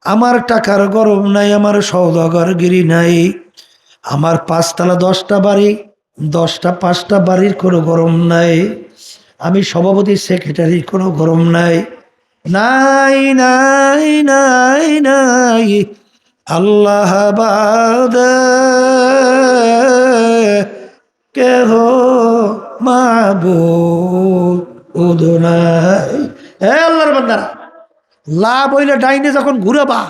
S1: আমার টাকার গরম নাই, আমার সওদাগরগিরি নাই, আমার 5 তলা 10টা বাড়ি, 10টা 5টা বাড়ির কোনো গরম নাই, আমি সভাপতি সেক্রেটারির কোনো গরম নাই, নাই নাই নাই নাই, আল্লাহ বাদে কেহ মাবুদ নাই। হে আল্লাহর বান্দারা, লা বইলে ডাইনে যখন ঘুরাবা,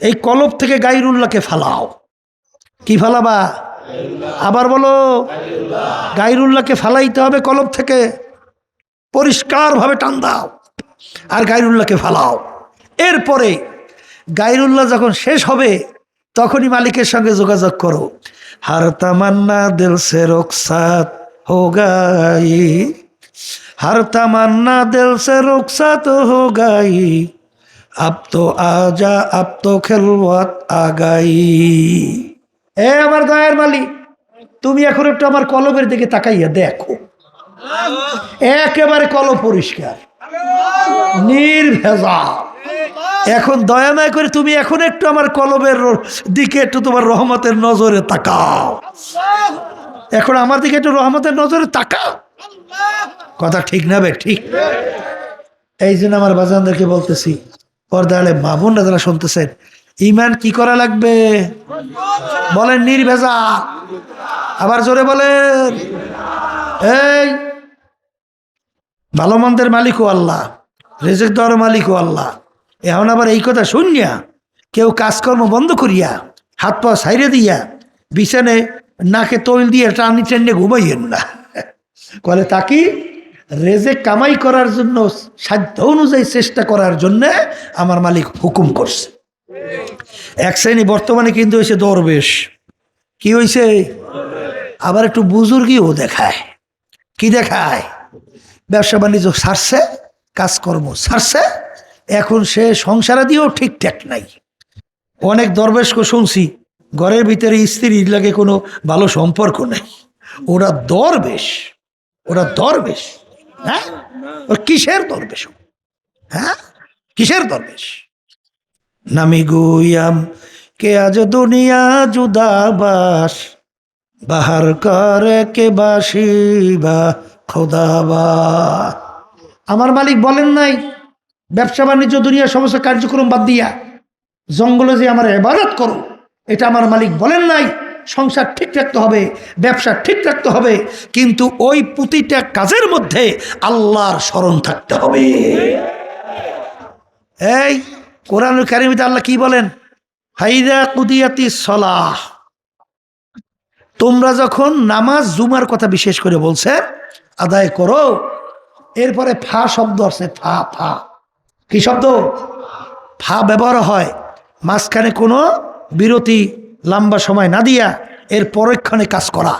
S1: এই কলব থেকে গায়রুল্লাহকে ফালাও। কি ফালাবা? আবার বলো, গায়রুল্লাহকে ফালাইতে হবে কলব থেকে, পরিষ্কারভাবে টান দাও আর গায়রুল্লাহকে ফালাও। এরপরে গায়রুল্লাহ যখন শেষ হবে, তখনই মালিকের সঙ্গে যোগাযোগ করো। हर तमन्ना दिल से रुखसत हो गई, हर तमन्ना दिल से रुखसत हो गई, अब तो आजा अब तो खिलवत आ गई। এ আমার দয়ার মালিক, তুমি এখন একটু আমার কলবের দিকে তাকাইয়া দেখো, একেবারে কলব পরিষ্কার, নির্ভেজাল। এখন দয়াময় করে তুমি এখন একটু আমার কলবের দিকে একটু তোমার রহমতের নজরে তাকাও, এখন আমার দিকে একটু রহমতের নজরে তাকাও। কথা ঠিক না বে? ঠিক। এই জন্য আমার বাজানদেরকে বলতেছি, পর্দালে মা বোনরা যারা শুনতেছেন, ইমান কি করা লাগবে? বলেন নির্ভেজাল। আবার জোরে বলেন। এই ভালো মন্দের মালিকও আল্লাহ, রিজিক দেওয়ার মালিকও আল্লাহ। এখন আবার এই কথা শুনিয়া কেউ কাজকর্ম বন্ধ করিয়া হাত পা সাইরে দিয়া বিছানে নাকে তৈল দিয়ে টানি টেনে ঘুমাইয়েন না। কলে তাকি রেজেক কামাই করার জন্য, সাধ্য অনুযায়ী চেষ্টা করার জন্য আমার মালিক হুকুম করছে। এক শ্রেণী বর্তমানে কিন্তু হয়েছে দরবেশ। কি হয়েছে? আবার একটু বুজুর্গিও দেখায়। কি দেখায়? ব্যবসা বাণিজ্য ছাড়ছে, কাজকর্ম ছাড়ছে, এখন সে সংসারে দিয়েও ঠিকঠাক নাই। অনেক দরবেশকে শুনছি ঘরের ভিতরে স্ত্রীর লাগে কোনো ভালো সম্পর্ক নাই, ওরা দরবেশ, ওরা দরবেশ। হ্যাঁ, ওর কিসের দরবেশ? হ্যাঁ, কিসের দরবেশ? নামি গুয়াম কে আজ দুনিয়া জুদাবাস, বাহার করে কে বাসিবা খোদাবা। আমার মালিক বলেন নাই ব্যবসা বাণিজ্য দুনিয়ার সমস্ত কার্যক্রম বাদ দিয়া জঙ্গলে যে আমার ইবাদত করো? এটা আমার মালিক বলেন নাই। সংসার ঠিক রাখতে হবে, ব্যবসা ঠিক রাখতে হবে, কিন্তু ওই প্রতিটা কাজের মধ্যে আল্লাহর স্মরণ থাকতে হবে। এই কোরআনুল কারীমে আল্লাহ কি বলেন? হাইদা কুদিয়াতিস সালাহ, তোমরা যখন নামাজ জুমার কথা বিশেষ করে বলছে আদায় করো, এরপরে ফা শব্দ আছে, ফা ফা। কি শব্দ? ফা ব্যবহার হয় মাঝখানে কোনো বিরতি লম্বা সময় না দিয়া এর পরক্ষণে কাজ করা,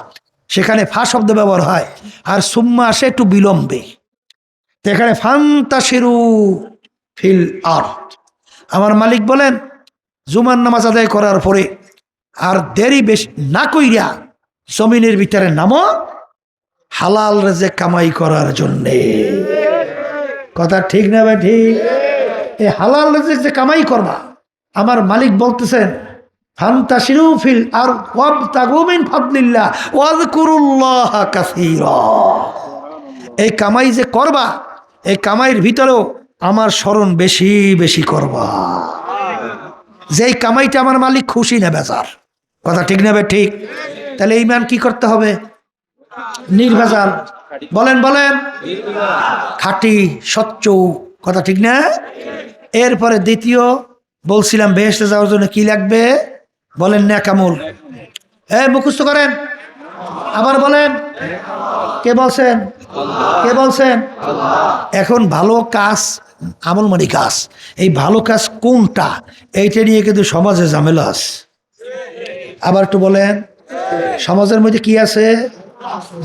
S1: সেখানে ফা শব্দ ব্যবহার হয়। আর সুম্মা আসে একটু বিলম্বে, এখানে ফান্তাশিরু, ফিল আরদ। আমার মালিক বলেন জুমার নামাজ আদায় করার পরে আর দেরি বেশ না কইরা জমিনের ভিতরে নামো হালাল রেজেক কামাই করার জন্যে। কথা ঠিক না ভাই? ঠিক। এই হালাল রেজেক যে কামাই করবা, আমার মালিক বলতেছেন ফান্তাশিরু ফিল আরদ ওয়াবতাগু মিন ফাদলিল্লাহ ওয়াযকুরুল্লাহা কাসীরা। এই কামাই যে করবা, এই কামাইয়ের ভিতরেও আমার স্মরণ বেশি বেশি করবা। যেই কামাইটা আমার মালিক খুশি না বেজার। কথা ঠিক না ভাই? ঠিক। তাহলে ঈমান কি করতে হবে? নির্ভেজাল। বলেন বলেন, খাঁটি স্বচ্ছ। কথা ঠিক না? এরপরে দ্বিতীয় বলছিলাম বেহেশতে যাওয়ার জন্য কি লাগবে? বলেন নেক আমল। মুখস্থ করেন, আবার বলেন। কে বলছেন? কে বলছেন? এখন ভালো কাজ, আমল মানে কাজ, এই ভালো কাজ কোনটা এইটা নিয়ে কিন্তু সমাজে ঝামেলা আছে। আবার একটু বলেন, সমাজের মধ্যে কি আছে?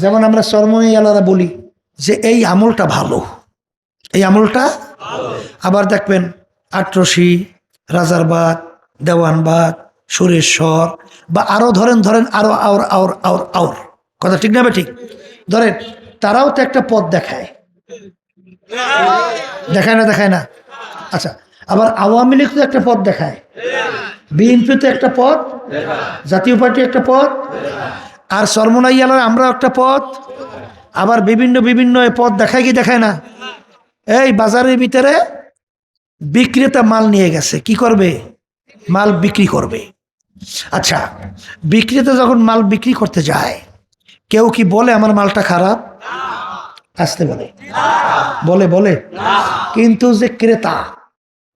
S1: যেমন আমরা চরমনাইয়ালারা বলি যে এই আমলটা ভালো, এই আমলটা। আবার দেখবেন আটরশি, রাজারবাগ, দেওয়ানবাগ, সুরেশ্বর বা আরো ধরেন আরো আওর আওর আওর আওর। কথা ঠিক না ভাই? ঠিক। ধরেন তারাও তো একটা পথ দেখায়, দেখায় না? দেখায় না? আচ্ছা, আবার আওয়ামী লীগ তো একটা পথ দেখায়, বিএনপি তো একটা পথ, জাতীয় পার্টি একটা পথ, আর চরমনাইয়ালার আমরা একটা পথ। আবার বিভিন্ন বিভিন্ন পথ দেখায় কি দেখায় না? এই বাজারের ভিতরে বিক্রেতা মাল নিয়ে গেছে, কি করবে? মাল বিক্রি করবে। আচ্ছা, বিক্রেতা যখন মাল বিক্রি করতে যায়, কেউ কি বলে আমার মালটা খারাপ? আসতে বলে? বলে? বলে? কিন্তু যে ক্রেতা,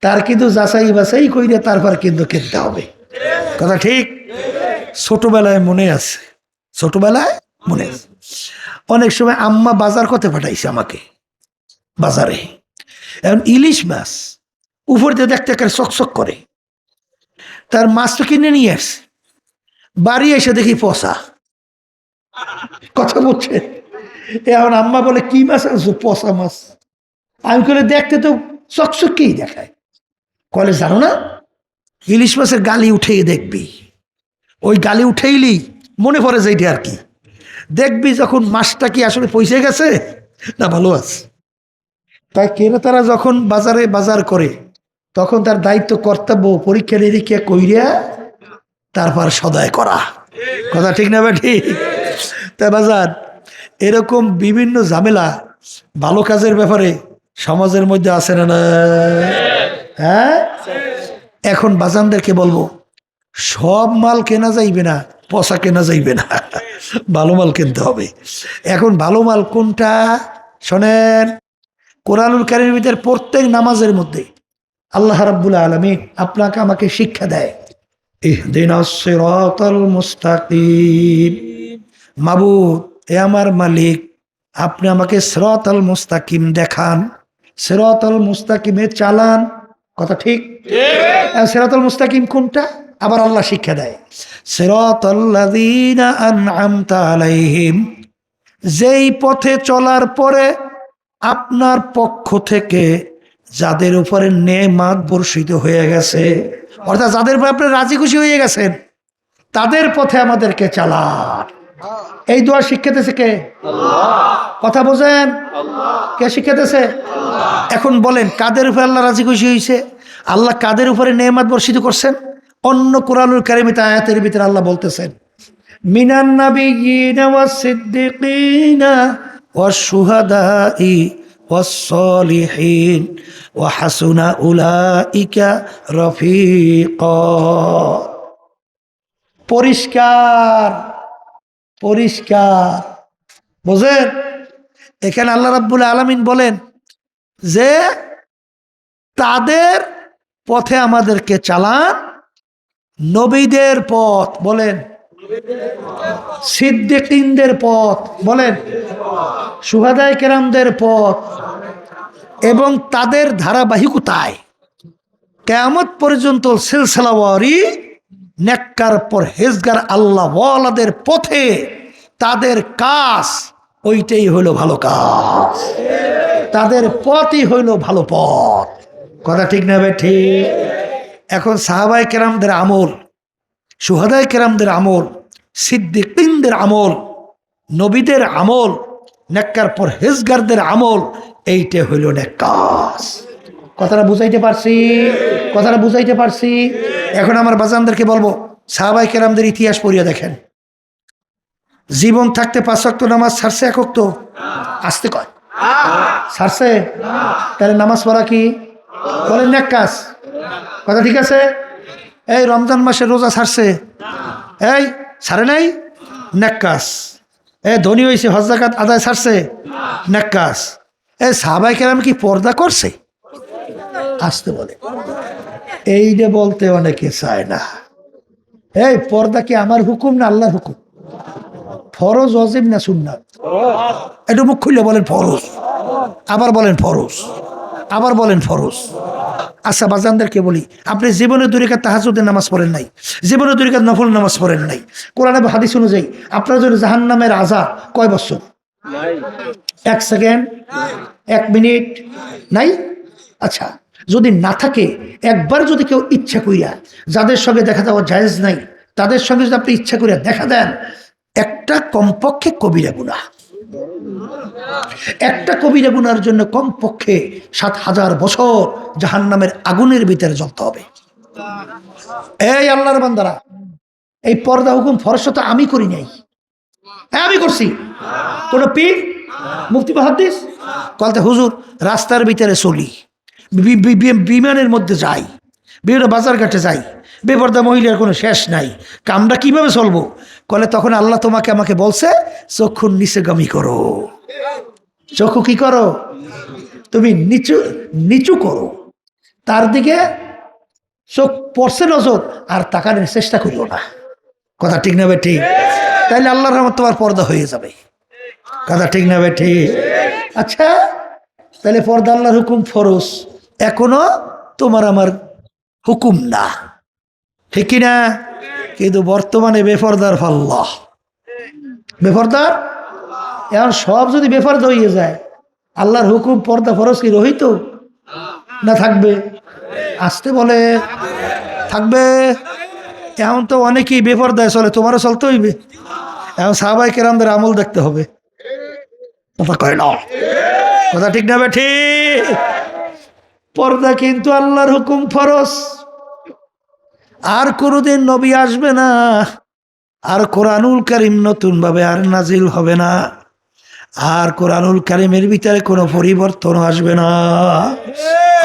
S1: তার কিন্তু যাচাই বাছাই কইরে তারপর কিন্তু কিনতে হবে। কথা ঠিক। ছোটবেলায় মনে আছে, ছোটবেলায় মনে আছে, অনেক সময় আম্মা বাজার করতে পাঠাইছে আমাকে বাজারে। এখন ইলিশ মাছ উপর দিয়ে দেখতে একটা চকচক করে, তার মাছ তো কিনে নিয়ে আসছে, বাড়ি এসে দেখি পচা। কথা বলছে। এখন আম্মা বলে কি মাছ আনছো? পচা মাছ। আমি করে দেখতে তো চকচকেই দেখায়। কলে জানো না, ইলিশ মাছের গালি উঠেই দেখবি, ওই গালি উঠেইলি মনে পড়ে যাইটি আর কি। দেখবি যখন মাছটা কি আসলে পয়সে গেছে না ভালো আছে। তাই ক্রেতারা যখন বাজারে বাজার করে, তখন তার দায়িত্ব কর্তব্য পরীক্ষা নিরীক্ষা কইরা তারপর সদয় করা। কথা ঠিক না ভাই? ঠিক। তাই বাজার এরকম বিভিন্ন ঝামেলা ভালো কাজের ব্যাপারে সমাজের মধ্যে আছে না? না? হ্যাঁ। এখন বাজানদেরকে বলবো, সব মাল কেনা যাইবে না, পচা কেনা যাইবে না, ভালো মাল কিনতে হবে। এখন ভালো মাল কোনটা শোনেন, কোরআনুল কারীমের ভিতরে প্রত্যেক নামাজের মধ্যে আল্লাহ রাব্বুল আলামিন আপনাকে আমাকে শিক্ষা দেয়, ইহদিনাস সিরাতাল মুস্তাকিম। মাবুদ, এ আমার মালিক, আপনি আমাকে সিরাতাল মুস্তাকিম দেখান, সিরাতাল মুস্তাকিমে চালান। কথা ঠিক। সিরাতাল মুস্তাকিম কোনটা? আবার আল্লাহ শিক্ষা দেয়, সিরাতাল্লাযীনা আন'আমতা আলাইহিম, যেই পথে চলার পরে আপনার পক্ষ থেকে যাদের উপরে নেমাত বর্ষিত হয়ে গেছে, অর্থাৎ যাদের উপরে আপনি রাজি খুশি হয়ে গেছেন, তাদের পথে আমাদেরকে চালান। এই দোয়া শিক্ষাতেছে কে? কথা বোঝেন? কে শিক্ষাতেছে? এখন বলেন কাদের উপরে আল্লাহ রাজি খুশি হয়েছে? আল্লাহ কাদের উপরে নেমাত বর্ষিত করছেন? অন্য কোরআনুল কারীমে আয়াতের ভিতরে আল্লাহ বলতেছেন, মিনান নাবিয়্যিনা ওয়াস সিদ্দিকিনা ওয়াশ শুহাদাই ওয়াস সলিহিন ওয়া হাসুনা উলাইকা রফিকা। পরিষ্কার পরিষ্কার। বুঝেন? এখানে আল্লাহ রাব্বুল আলামিন বলেন যে তাদের পথে আমাদেরকে চালান, নবীদের পথ বলেন, সিদ্দিকীনদের পথ বলেন, শুহাদায়ে কেরামদের পথ, এবং তাদের ধারাবাহিকতায় কিয়ামত পর্যন্ত সিলসিলাওয়ারি নেককার পরহেজগার আল্লাহওয়ালাদের পথে তাদের কাজ, ওইটাই হইল ভালো কাজ, তাদের পথই হইল ভালো পথ। কথা ঠিক না বে ঠিক? এখন সাহাবায়ে কেরামদের আমল, শুহাদায়ে কেরামদের আমল, সিদ্দিকিনদের আমল, নবীদের আমল, নেককার পরহেজগারদের আমল, এইটা হইল নেকাস। কথাটা বুঝাইতে পারছি? কথাটা বুঝাইতে পারছি? এখন আমার বাজানদেরকে বলবো, সাহাবায়ে কেরামদের ইতিহাস পড়িয়া দেখেন। জীবন থাকতে 5 ওয়াক্ত নামাজ ছাড়ছে এক ওয়াক্ত? আসতে কয় ছাড়ছে? তাহলে নামাজ পড়া কি বলেন নেকাস? কথা ঠিক আছে? এই রমজান মাসে রোজা ছাড়ছে, এই ছাড়ে নাই, নেকাস। ধনী হয়েছে, হজ যাকাত আদায় ছাড়ছে, নেকাস। সাহাবায়ে কেরাম কি পর্দা করছে? আসতে বলে, এই যে বলতে অনেকে চায় না। এই পর্দা কি আমার হুকুম না আল্লাহর হুকুম? ফরজ, ওয়াজিব না সুন্নাত? একটু মুখ খুললে বলেন ফরজ, আবার বলেন ফরজ, আবার বলেন ফরজ। আচ্ছা বাজানদেরকে বলি, আপনি জীবনে 2 রাকাত তাহাজ্জুদের নামাজ পড়েন নাই, জীবনে 2 রাকাত নফল নামাজ পড়েন নাই, কোরআন এবং হাদিস অনুযায়ী আপনার জন্য জাহান্নামের আযাব কয় বছর? 1 সেকেন্ড, 1 মিনিট নাই? আচ্ছা যদি না থাকে, একবার যদি কেউ ইচ্ছা কইরা, যাদের সঙ্গে দেখা দেওয়া জায়েজ নাই, তাদের সঙ্গে যদি আপনি ইচ্ছা কইরা দেখা দেন, একটা কমপক্ষে কবিরা গুনাহ, একটা কবিরা গুনার জন্য কমপক্ষে 7000 বছর জাহান্নামের আগুনের ভিতরে জ্বলতে হবে। এই আল্লাহর বান্দারা, এই পর্দা হুকুম ফরজ তো আমি করি নাই, আমি করছি। কোন পীর, মুফতি, মুহাদ্দিস বলতে হুজুর রাস্তার ভিতরে চলি, বিমানের মধ্যে যাই, বিভিন্ন বাজার ঘাটে যাই, বেপর্দা মহিলার কোনো শেষ নাই, কামটা কিভাবে চলবো? কলে তখন আল্লাহ তোমাকে আমাকে বলছে চক্ষুর নিচেগামী করো। চক্ষু কি করো? তুমি নিচু নিচু করো, তার দিকে চোখ পড়ছে নজর, আর তাকানোর চেষ্টা করিও না। কথা ঠিক না বেঠি? তাইলে আল্লাহর রহমত তোমার পর্দা হয়ে যাবে। কথা ঠিক না বেঠি? আচ্ছা তাহলে পর্দা আল্লাহর হুকুম ফরজ, এখনো তোমার আমার হুকুম না, ঠিক কিনা? কিন্তু বর্তমানে বেপরদার ফাল্লাহ, বেপরদার। এখন সব যদি বেপরদা হয়ে যায়, আল্লাহর হুকুম পর্দা ফরজ কি রহিত না থাকবে? আসতে বলে থাকবে। এখন তো অনেকেই বেপরদায় চলে, তোমারও চলতে হইবে। এখন সাহাবায়ে কেরামদের আমল দেখতে হবে। কথা কয় না? কথা ঠিক না বেঠি? পর্দা কিন্তু আল্লাহর হুকুম ফরজ। আর কোনোদিন নবী আসবে না, আর কোরআনুল কারীম নতুন ভাবে আর নাজিল হবে না, আর কোরআনুল কারীমের ভিতরে কোনো পরিবর্তন আসবে না।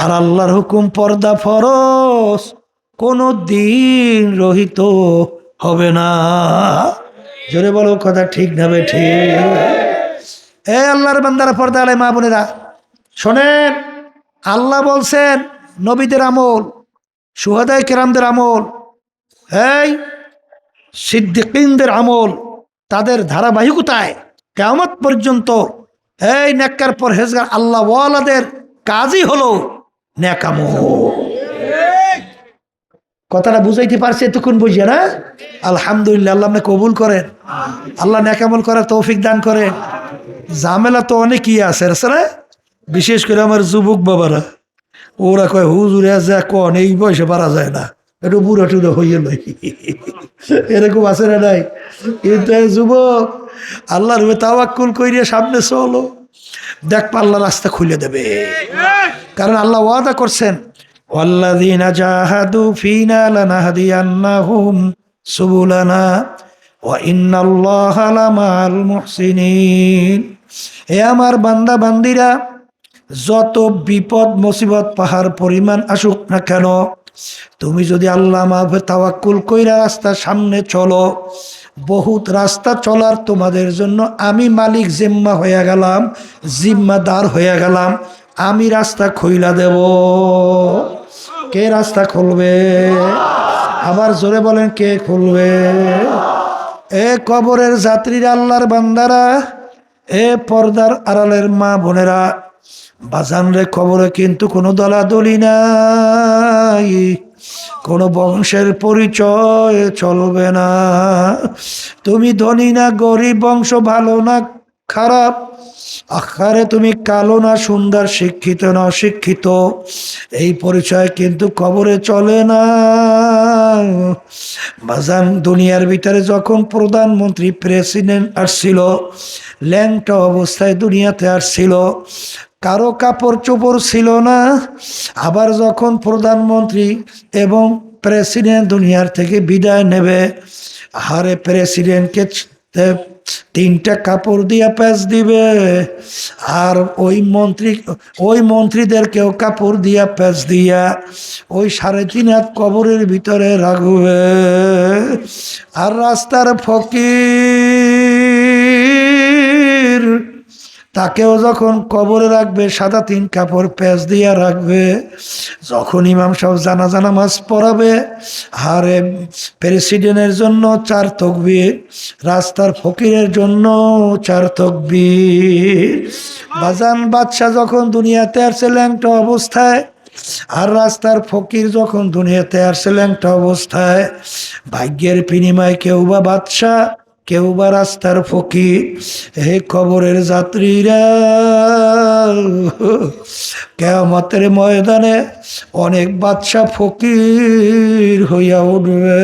S1: আর আল্লাহর হুকুম পর্দা ফরজ, কোনো দিন রহিত হবে না। জোরে বলো কথা ঠিক না বেঠি? আল্লাহর বান্দারা, পর্দা আলে মা বোনেরা শোনেন, আল্লাহ বলছেন নবীদের আমল, শুহাদায়ে কেরামদের আমল, এই সিদ্দিকিনদের আমল, তাদের ধারাবাহিকতায় কিয়ামত পর্যন্ত এই নেককার পরহেজগার আল্লাহ ওয়ালাদের কাজই হলো নেক আমল। কথাটা বুঝাইতে পারছি এতক্ষণ বুঝিয়ে না? আলহামদুলিল্লাহ, আল্লাহ আপনি কবুল করেন, আল্লাহ নেক আমল করার তৌফিক দান করেন। ঝামেলা তো অনেকই আছে না, বিশেষ করে আমার যুবক বাবারা, ওরা কয় হুজুরে যা কন এই বয়সে পারা যায় না, একটু বুড়ো টুড়ো হইয়ে লই, এরকম আছে না নাই? কিন্তু যুবক আল্লাহর রূপে তাওয়াক্কুল কইরে সামনে চলো, দেখ আল্লাহ রাস্তা খুলে দেবে। কারণ আল্লাহ ওয়াদা করছেন, ওয়াল্লাযীনা জাহাদু ফীনা লানাহদিয়ান্নাহুম সুবুলানা ওয়া ইন্নাল্লাহা লামাআল মুহসিনিন। হে আমার বান্দা বান্দিরা, যত বিপদ মুসিবত পাহাড় পরিমাণ আসুক না কেন, তুমি যদি আল্লাহ মাফে তাওয়াক্কুল কইরা রাস্তার সামনে চলো, বহুত রাস্তা চলার তোমাদের জন্য আমি মালিক জিম্মা হয়ে গেলাম, জিম্মাদার হয়ে গেলাম, আমি রাস্তা খুইলা দেব। কে রাস্তা খুলবে? আবার জোরে বলেন, কে খুলবে? কবরের যাত্রীরা, আল্লাহর বান্দারা, পর্দার আড়ালের মা বোনেরা, বাজান রে, কবরে কিন্তু কোনো দলাদলি নাই, কোনো বংশের পরিচয় চলবে না। তুমি ধনী না গরিব, বংশ ভালো না খারাপ, আখারে তুমি কালো না সুন্দর, শিক্ষিত না অশিক্ষিত, এই পরিচয় কিন্তু কবরে চলে না। বাজান দুনিয়ার ভিতরে যখন প্রধানমন্ত্রী প্রেসিডেন্ট আসছিল, ল্যাংটা অবস্থায় দুনিয়াতে আসছিল, কারো কাপড় চোপড় ছিল না। আবার যখন প্রধানমন্ত্রী এবং প্রেসিডেন্ট দুনিয়ার থেকে বিদায় নেবে, আরে প্রেসিডেন্টকে তিনটা কাপড় দিয়া প্যাচ দিবে, আর ওই মন্ত্রীদেরকেও কাপড় দিয়া প্যাচ দিয়া ওই 3.5 হাত কবরের ভিতরে রাখবে। আর রাস্তার ফকির তাকেও যখন কবরে রাখবে, সাদা 3 কাপড় প্যাচ দিয়া রাখবে। যখন ইমাম সাহেব জানাজা নামাজ পড়াবে, আরে প্রেসিডেন্টের জন্য 4 তাকবীর, রাস্তার ফকিরের জন্য 4 তাকবীর। বাজান বাদশা যখন দুনিয়াতে আসছে ল্যাংটা অবস্থায়, আর রাস্তার ফকির যখন দুনিয়াতে আসছে ল্যাংটা অবস্থায়, ভাগ্যের বিনিময়ে কেউ বা বাদশা, কেউ বা রাস্তার ফকির। হে কবরের যাত্রীরা, কিয়ামতের ময়দানে অনেক বাদশা ফকির হইয়া উঠবে,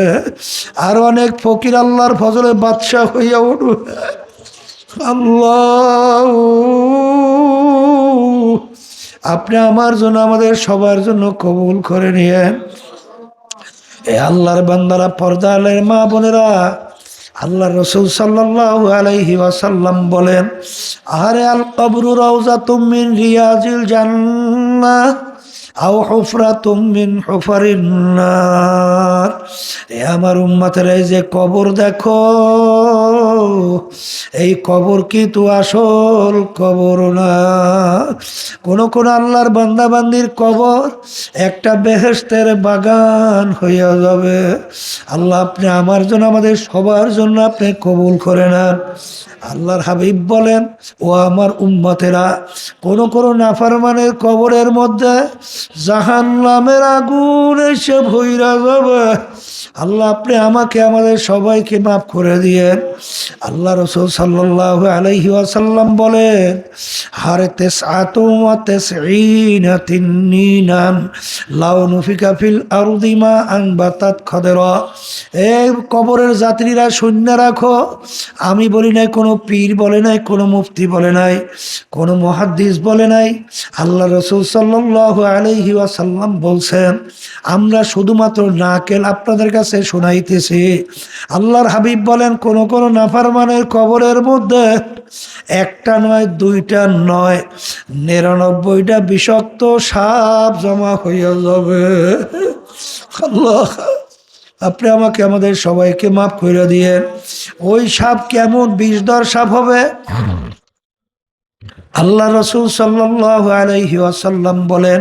S1: আর অনেক ফকির আল্লাহর ফজলে বাদশা হইয়া উঠবে। আল্লাহ, আপনি আমার জন্য, আমাদের সবার জন্য কবুল করে নিয়েন। এ আল্লাহর বান্দারা, পর্দা আলের মা বোনেরা, আল্লাহ রসুল সাল্লাল্লাহু আলাইহি ওয়াসাল্লাম বলেন, আরে আল কবরু রাউযাতুম মিন রিয়াজিল জান্নাহ আও হুফরাতুম মিন হুফারিন নার। এ আমার উম্মতেরা, এই যে কবর দেখো, এই কবর কিন্তু আসল কবর না। কোন আল্লাহর বান্দা বান্দির কবর একটা বেহেশতের বাগান হইয়া যাবে। আল্লাহ, আপনি আমার জন্য, আমাদের সবার জন্য আপনি কবুল করে নেন। আল্লাহর হাবিব বলেন, ও আমার উম্মতেরা, কোন নাফরমানের কবরের মধ্যে জাহান্নামের আগুন এসে ভইরা যাবে। আল্লাহ, আপনি আমাকে, আমাদের সবাইকে মাফ করে দিয়েন। আল্লাহ রাসূল সাল্লাল্লাহু আলাইহি ওয়াসাল্লাম বলেন, হারে তেসআতুম ওয়া তেসঈনা তিন্নিনান লাউ নুফিকা ফিল আরদি মা আনবাতাত খাদরা। এই কবরের যাত্রীরা শূন্য রাখো, আমি বলি নাই, কোনো পীর বলে নাই, কোনো মুফতি বলে নাই, কোনো মুহাদ্দিস বলে নাই। আল্লাহ রাসূল সাল্লাল্লাহু আলাইহি ওয়াসাল্লাম বলছেন, আমরা শুধুমাত্র নাকেল আপনাদের কাছে শোনাইতেছি। আল্লাহর হাবিব বলেন, কোন নাফরমানের কবরের মধ্যে একটা নয়, দুইটা নয়, 99টা বিষাক্ত সাপ জমা হইয়া যাবে। আল্লাহ, আপনি আমাকে, আমাদের সবাইকে মাফ করে দিয়ে। ওই সাপ কেমন বিষধর সাপ হবে? আল্লাহ রাসূল সাল্লাল্লাহু আলাইহি ওয়াসাল্লাম বলেন,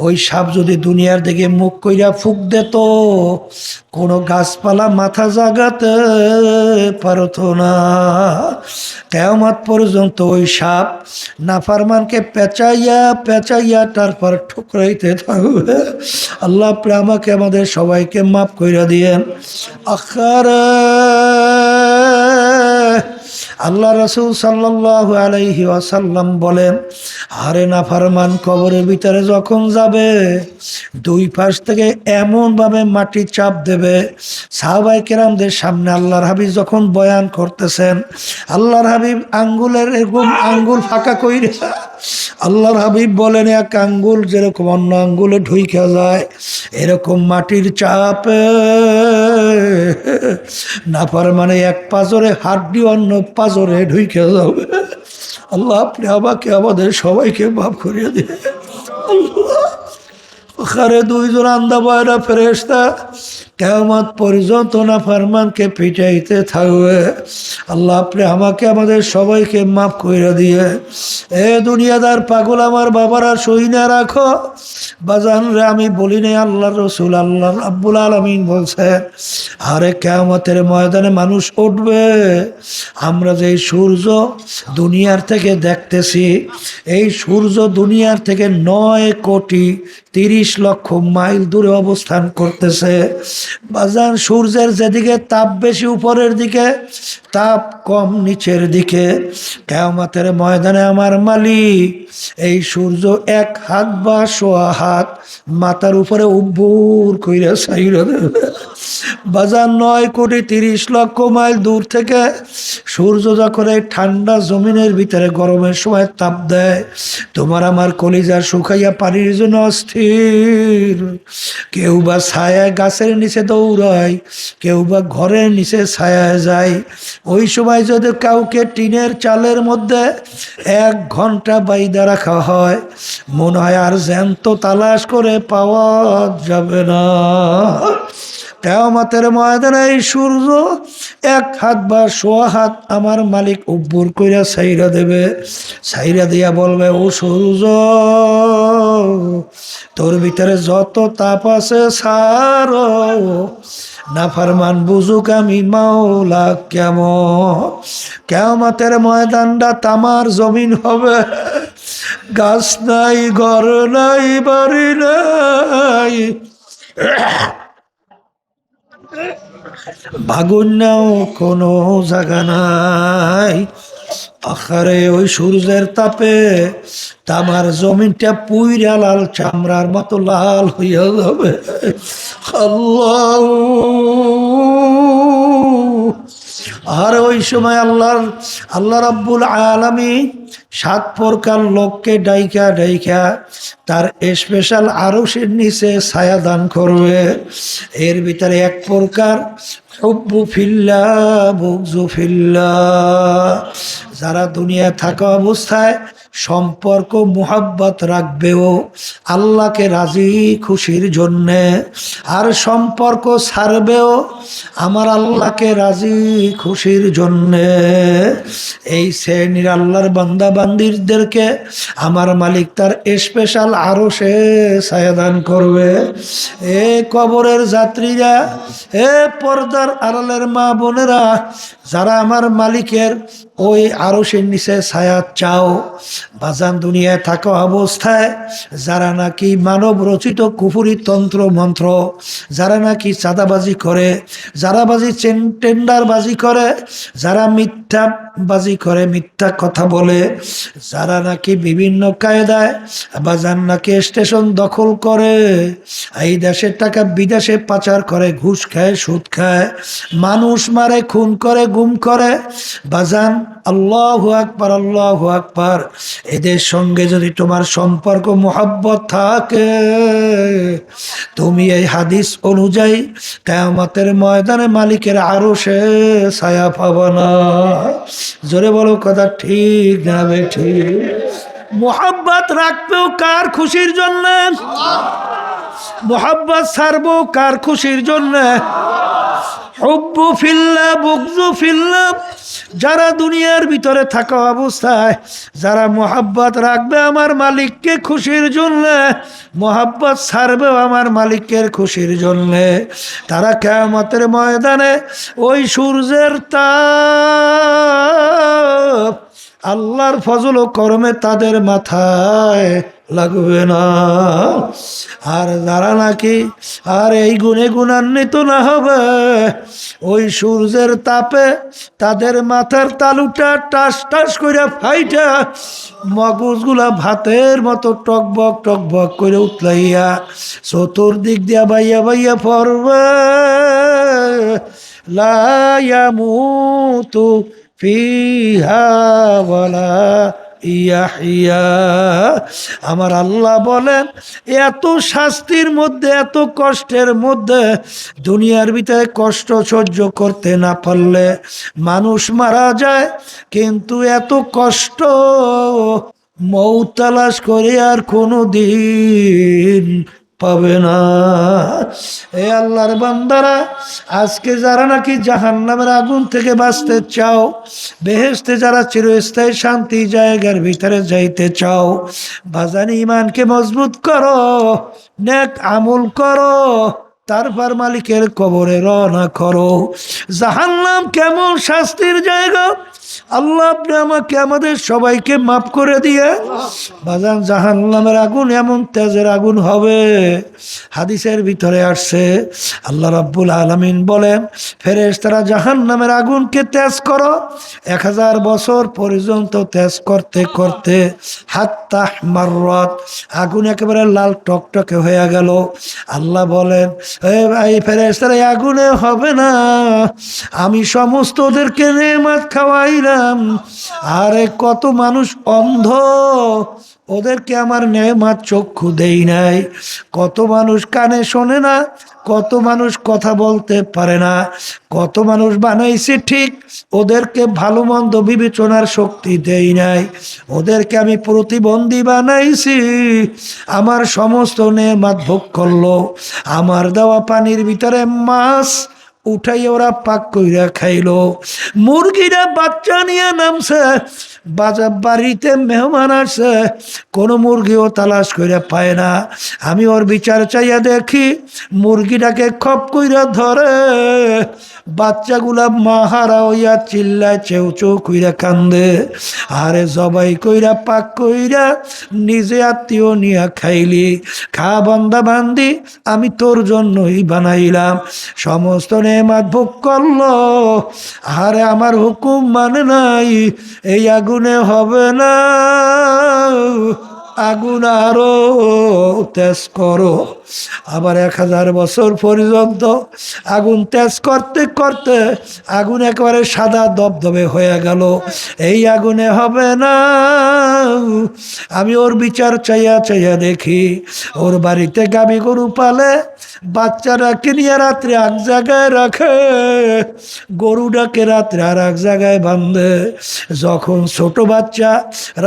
S1: ওই সাপ যদি দুনিয়ার দিকে মুখ কইরা ফুক দিত, কোনো গাছপালা মাথা জাগাতে পারতো না। কিয়ামত পর্যন্ত ওই সাপ নাফরমানকে পেঁচাইয়া তারপর ঠুকরাইতে থাকবে। আল্লাহ, আপনি আমাকে, আমাদের সবাইকে মাফ কইরা দিয়েন। আখারে আল্লাহ রাসূল সাল্লাল্লাহু আলাইহি ওয়াসাল্লাম বলেন, আরে নাফরমান কবরের ভিতরে যখন যাবে, 2 পাশ থেকে এমন ভাবে মাটি চাপ দেবে, সাহাবায়ে কেরামদের সামনে আল্লাহর হাবিব যখন বয়ান করতেছেন, আল্লাহর হাবিব আঙ্গুলের এরকম আঙ্গুল ফাঁকা কইরা, আল্লাহর হাবিব বলেন, এক আঙ্গুল যেরকম অন্য আঙ্গুলে ঢুইকা যায়, এরকম মাটির চাপে নাফরমানে এক পাজরে হাড্ডি অন্য পাজরে ঢুইকা যাবে। আল্লাহ, আপনি আমাকে, আমাদের সবাইকে মাফ করিয়ে দিন। আল্লাহ, ওখানে 2 জন আন্দা বয়রা ফেরেশতা কিয়ামত পর্যন্ত নাফরমানকে পিটাইতে থাকবে। আল্লাহ, আপনি আমাকে, আমাদের সবাইকে মাফ করে দিয়ে। এ দুনিয়াদার পাগল আমার বাবারা, সইনা রাখো। বাজান রে, আমি বলি নাই, আল্লাহ রসুল আল্লাহ রাব্বুল আলামিন বলছে, আরে কিয়ামতের ময়দানে মানুষ উঠবে। আমরা যে সূর্য দুনিয়ার থেকে দেখতেছি, এই সূর্য দুনিয়ার থেকে 9 কোটি 30 লক্ষ মাইল দূরে অবস্থান করতেছে। বাজান সূর্যের যেদিকে তাপ বেশি উপরের দিকে, তাপ কম নিচের দিকে, কিয়ামতের ময়দানে আমার মালিক এই সূর্য এক হাত বা সোয়া হাত মাথার উপরে উব্বুর কইরা ছাইরা দেবে। বাজার 9,30,00,000 মাইল দূর থেকে সূর্য যখন এই ঠান্ডা জমিনের ভিতরে গরমের সময় তাপ দেয়, তোমার আমার কলিজা শুকাইয়া পানির জন্য অস্থির। কেউ বা ছায়ায় গাছের নিচে দৌড়ায়, কেউ বা ঘরের নিচে ছায়ায় যায়। ওই সময় যদি কাউকে টিনের চালের মধ্যে 1 ঘন্টা বাইদা রাখা হয়, মনে হয় আর জ্যান্ত তালাশ করে পাওয়া যাবে না। কিয়ামতের ময়দানে এই সূর্য 1 হাত বা সোয়া হাত আমার মালিক উব্বুর কইরা ছাইরা দেবে। ছাইরা দিয়া বলবে, ও সূর্য, তোর ভিতরে যত তাপ আছে ছাড়ো, নাফরমান বুঝুক আমি মাওলা কেমন। কিয়ামতের ময়দানটা তামার জমিন হবে, গাছ নাই, ঘর নাই, বাড়ি নাই, বাগুন্যাও কোনো জায়গা নাই। আখারে ওই সূর্যের তাপে তামার জমিনটা পুইরা লাল চামড়ার মতো লাল হইয়া যাবে। আল্লাহ! আর ওই সময় আল্লাহ রাব্বুল আলামিন 7 প্রকার লোককে ডাইকা ডাইকা তার স্পেশাল আরশের নিচে ছায়া দান করবে। এর ভিতরে 1 প্রকার হুব্বু ফিল্লাহ, বুগজু ফিল্লাহ। যারা দুনিয়া থাকা অবস্থায় সম্পর্ক মুহাব্বত রাখবেও আল্লাহকে রাজি খুশির জন্যে, আর সম্পর্ক ছাড়বেও আমার আল্লাহকে রাজি খুশির জন্যে, এই শ্রেণীর আল্লাহর বান্দা বান্দিদেরকে আমার মালিক তার স্পেশাল আরশে ছায়া দান করবে। এ কবরের যাত্রীরা, এ পর্দার আড়ালের মা বোনেরা, যারা আমার মালিকের ওই আরশের নিচে ছায়া চাও, বাজান দুনিয়ায় থাকা অবস্থায় যারা নাকি মানব রচিত কুফুরি তন্ত্র মন্ত্র, যারা নাকি চাঁদাবাজি করে, যারা টেন্ডারবাজি করে, যারা মিথ্যাবাজি করে, মিথ্যা কথা বলে, যারা নাকি বিভিন্ন কায়দায় বাজান নাকি স্টেশন দখল করে, এই দেশের টাকা বিদেশে পাচার করে, ঘুষ খায়, সুদ খায়, মানুষ মারে, খুন করে, গুম করে, বাজান আল্লাহু আকবার, আল্লাহু আকবার। এদের সঙ্গে যদি তোমার সম্পর্ক মোহাব্বত থাকে, তুমি এই হাদিস অনুযায়ী কিয়ামতের ময়দানে মালিকের আরশে ছায়া পাবে না। জোরে বলো, কথা ঠিক না ঠিক? মোহাব্বত রাখবেও কার খুশির জন্য? মোহাব্বত ছাড়বো কার খুশির জন্য? হুব্বু ফিল্লাহ, বুগজু ফিল্লাহ। যারা দুনিয়ার ভিতরে থাকা অবস্থায় যারা মোহাব্বত রাখবে আমার মালিককে খুশির জন্য, মোহাব্বত ছাড়বেও আমার মালিকের খুশির জন্য, তারা কিয়ামতের ময়দানে ওই সূর্যের তাপ আল্লাহর ফজল ও করমে তাদের মাথায় লাগবে না। আর যারা নাকি আর এই গুণে গুণান্বিত না হবে, ওই সূর্যের তাপে তাদের মাথার তালুটা টাস টাস করে ফাইটা মগজগুলা ভাতের মতো টকবক টকবক করে উতলাইয়া চতুর্দিক দিয়া বাইয়া বাইয়া পড়বে। লা ইয়ামুতু ফিহা ওয়ালা ইয়াহিয়া। আমার আল্লাহ বলেন, এত শাস্তির মধ্যে, এত কষ্টের মধ্যে, দুনিয়ার ভিতরে কষ্ট সহ্য করতে না পারলে মানুষ মারা যায়, কিন্তু এত কষ্ট মৌত তালাশ করে আর কোনো দিন পাবে না। এ আল্লাহর বান্দারা, আজকে যারা নাকি জাহান্নামের আগুন থেকে বাঁচতে চাও, বেহেশতে যারা চিরস্থায়ী শান্তি জায়গার ভিতরে যাইতে চাও, বাজান ইমানকে মজবুত করো, নেক আমল করো, তারপর মালিকের কবরে রওনা করো। জাহান্নাম কেমন শাস্তির জায়গা আল্লাহ আপনি আমাকে আমাদের সবাইকে মাফ করে দিয়ে বাজান জাহান্নামের আগুন এমন তেজের আগুন হবে, হাদিসের ভিতরে আসছে আল্লাহ রাব্বুল আলামিন বলেন ফেরেশতারা জাহান্নামের আগুনকে তেজ করো, 1000 বছর পর্যন্ত তেজ করতে করতে হাত্তা মাররাত, আগুন একেবারে লাল টকটকে হয়ে গেল। আল্লাহ বলেন এই ফেরেশতারা আগুনে হবে না, আমি সমস্ত ওদেরকে নেয়ামত খাওয়াইলাম। আরে কত মানুষ অন্ধ, ওদেরকে আমার নেয়ামত চক্ষু দেই নাই, কত মানুষ কানে শোনে না, কত মানুষ কথা বলতে পারে না, কত মানুষ বানাইছে ঠিক, ওদেরকে ভালো মন্দ বিবেচনার শক্তি দেই নাই, ওদেরকে আমি প্রতিবন্ধী বানাইছি। আমার সমস্ত নেয়ামত ভোগ করলো, আমার দেওয়া পানির ভিতরে মাছ উঠাই ওরা পাক কইরা খাইলো, মুরগিরা বাচ্চা নিয়ে নামছে, বাজার বাড়িতে মেহমান আসছে, কোনো মুরগিও তালাশ কইরা পায় না। আমি ওর বিচার চাইয়া দেখি মুরগিটাকে খপ কইরা ধরে, বাচ্চাগুলা মাহারা হইয়া চিল্লায় চেউ চেউ কইরা কান্দে, আরে জবাই কইরা পাক কইরা নিজে আত্মীয় নিয়া খাইলি, খা বান্দা বান্দি আমি তোর জন্যই বানাইলাম, সমস্ত নেয়ামত ভোগ করলো, আরে আমার হুকুম মানে নাই, এই আগুনে হবে না, আগুন আরো তেজ করো। আবার 1000 বছর পর্যন্ত আগুন তেজ করতে করতে আগুন একেবারে সাদা দবদবে হয়ে গেল, এই আগুনে হবে না। আমি ওর বিচার চাইয়া চাইয়া দেখি ওর বাড়িতে গাভী গরু পালে, বাচ্চাটাকে নিয়ে রাত্রে এক জায়গায় রাখে, গরুটাকে রাত্রে আর এক জায়গায় বাঁধে। যখন ছোট বাচ্চা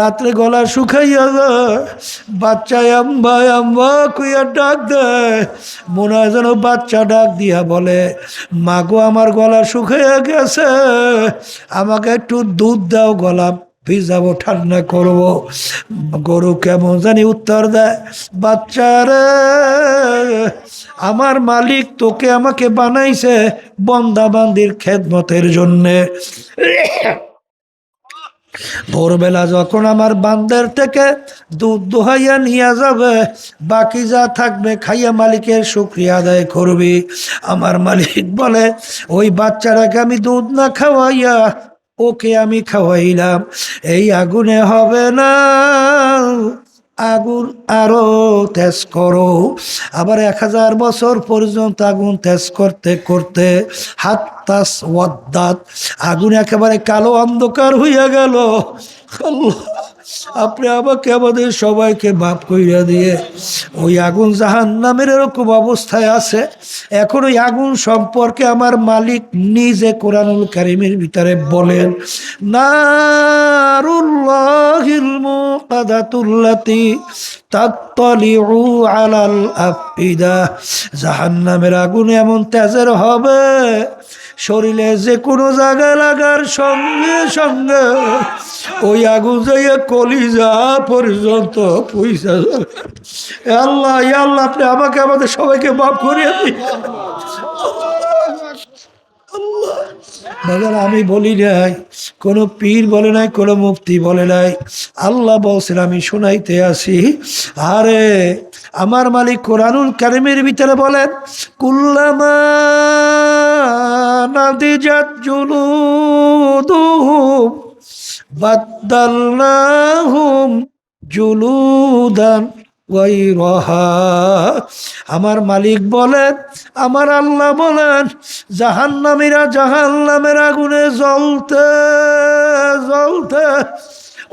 S1: রাত্রে গলা শুকাইয়া যায়, বাচ্চা আম্বা আম্বা কইয়া ডাক দেয়, মনে হয় যেন বাচ্চা ডাক দিয়া বলে মা গো আমার গলা শুকাইয়া গেছে, আমাকে একটু দুধ দাও, গলা ভিজাবো, ঠান্ডা করবো। গরু কেমন জানি উত্তর দেয়, বাচ্চারে আমার মালিক তোকে আমাকে বানাইছে বন্দা বান্দির খেদমতের জন্যে, ভোরবেলা যখন আমার বান্দার থেকে দুধ দোহাইয়া নিয়ে যাবে, বাকি যা থাকবে খাইয়া মালিকের শুকরিয়া আদায় করবি। আমার মালিক বলে ওই বাচ্চাটাকে আমি দুধ না খাওয়াইয়া ওকে আমি খাওয়াইলাম, এই আগুনে হবে না, আগুন আরো তেজ করো। আবার 1000 বছর পর্যন্ত আগুন তেজ করতে করতে হাত্তাস ওয়াদ্দাত, আগুন একেবারে কালো অন্ধকার হইয়া গেল। আল্লাহ আপনি আমাকে আমাদের সবাইকে মাফ কইরা দিয়ে, ওই আগুন জাহান্নামের এরকম অবস্থায় আছে। এখন ওই আগুন সম্পর্কে আমার মালিক নিজে কোরআনুল কারীমের ভিতরে বলেন, নারুল্লাহিল মুকাদাতুল্লাতি তাত্তালিউ আলাল আফিদা, জাহান্নামের আগুন এমন তেজের হবে, শরীরে যে কোনো জায়গায় লাগার সঙ্গে সঙ্গে ওই আগুন যাইয়া কলিজা পর্যন্ত পয়সা যাবে। আল্লাহ আল্লাহ আপনি আমাকে আমাদের সবাইকে মাফ করিয়ে দিন। বাজার আমি বলি নাই, কোনো পীর বলে নাই, কোনো মুফতি বলে নাই, আল্লাহ বলছেন আমি শোনাইতে আসি। আরে আমার মালিক কোরআনুল কারীমের ভিতরে বলেন, কুল্লামা নাদিজাত জুলুদুহুম বাদদালনাহুম জুলুদান গায়রাহা, আমার মালিক বলেন, আমার আল্লাহ বলেন, জাহান্নামীরা জাহান্নামের আগুনে জ্বলতে জ্বলতে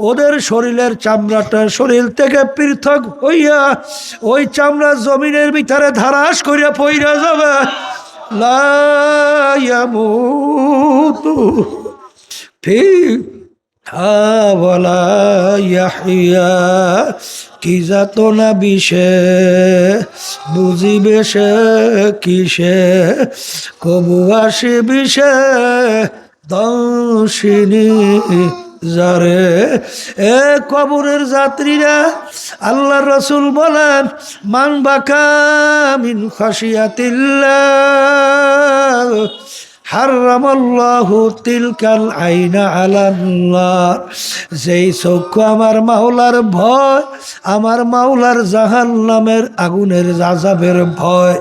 S1: ওদের শরীরের চামড়াটা শরীর থেকে পৃথক হইয়া ওই চামড়া জমিনের ভিতরে ধারাস করিয়া পইরা যাবে। লা ইয়ামুতু ফিহা ওয়ালা ইয়াহইয়া, কি যাতনা বিষে বুঝিবে সে কিসে, কবু আসে বিষে দর্শিনী যারে। এ কবরের যাত্রীরা, আল্লাহ রসুল বলেন, মান বাকা মিন খাশিয়াতিল্লাহ হারামাল্লাহু তিলকাল আইনা আলাল্লাহ। যেই চক্ষু আমার মাওলার ভয়, আমার মাওলার জাহান্নামের আগুনের আযাবের ভয়,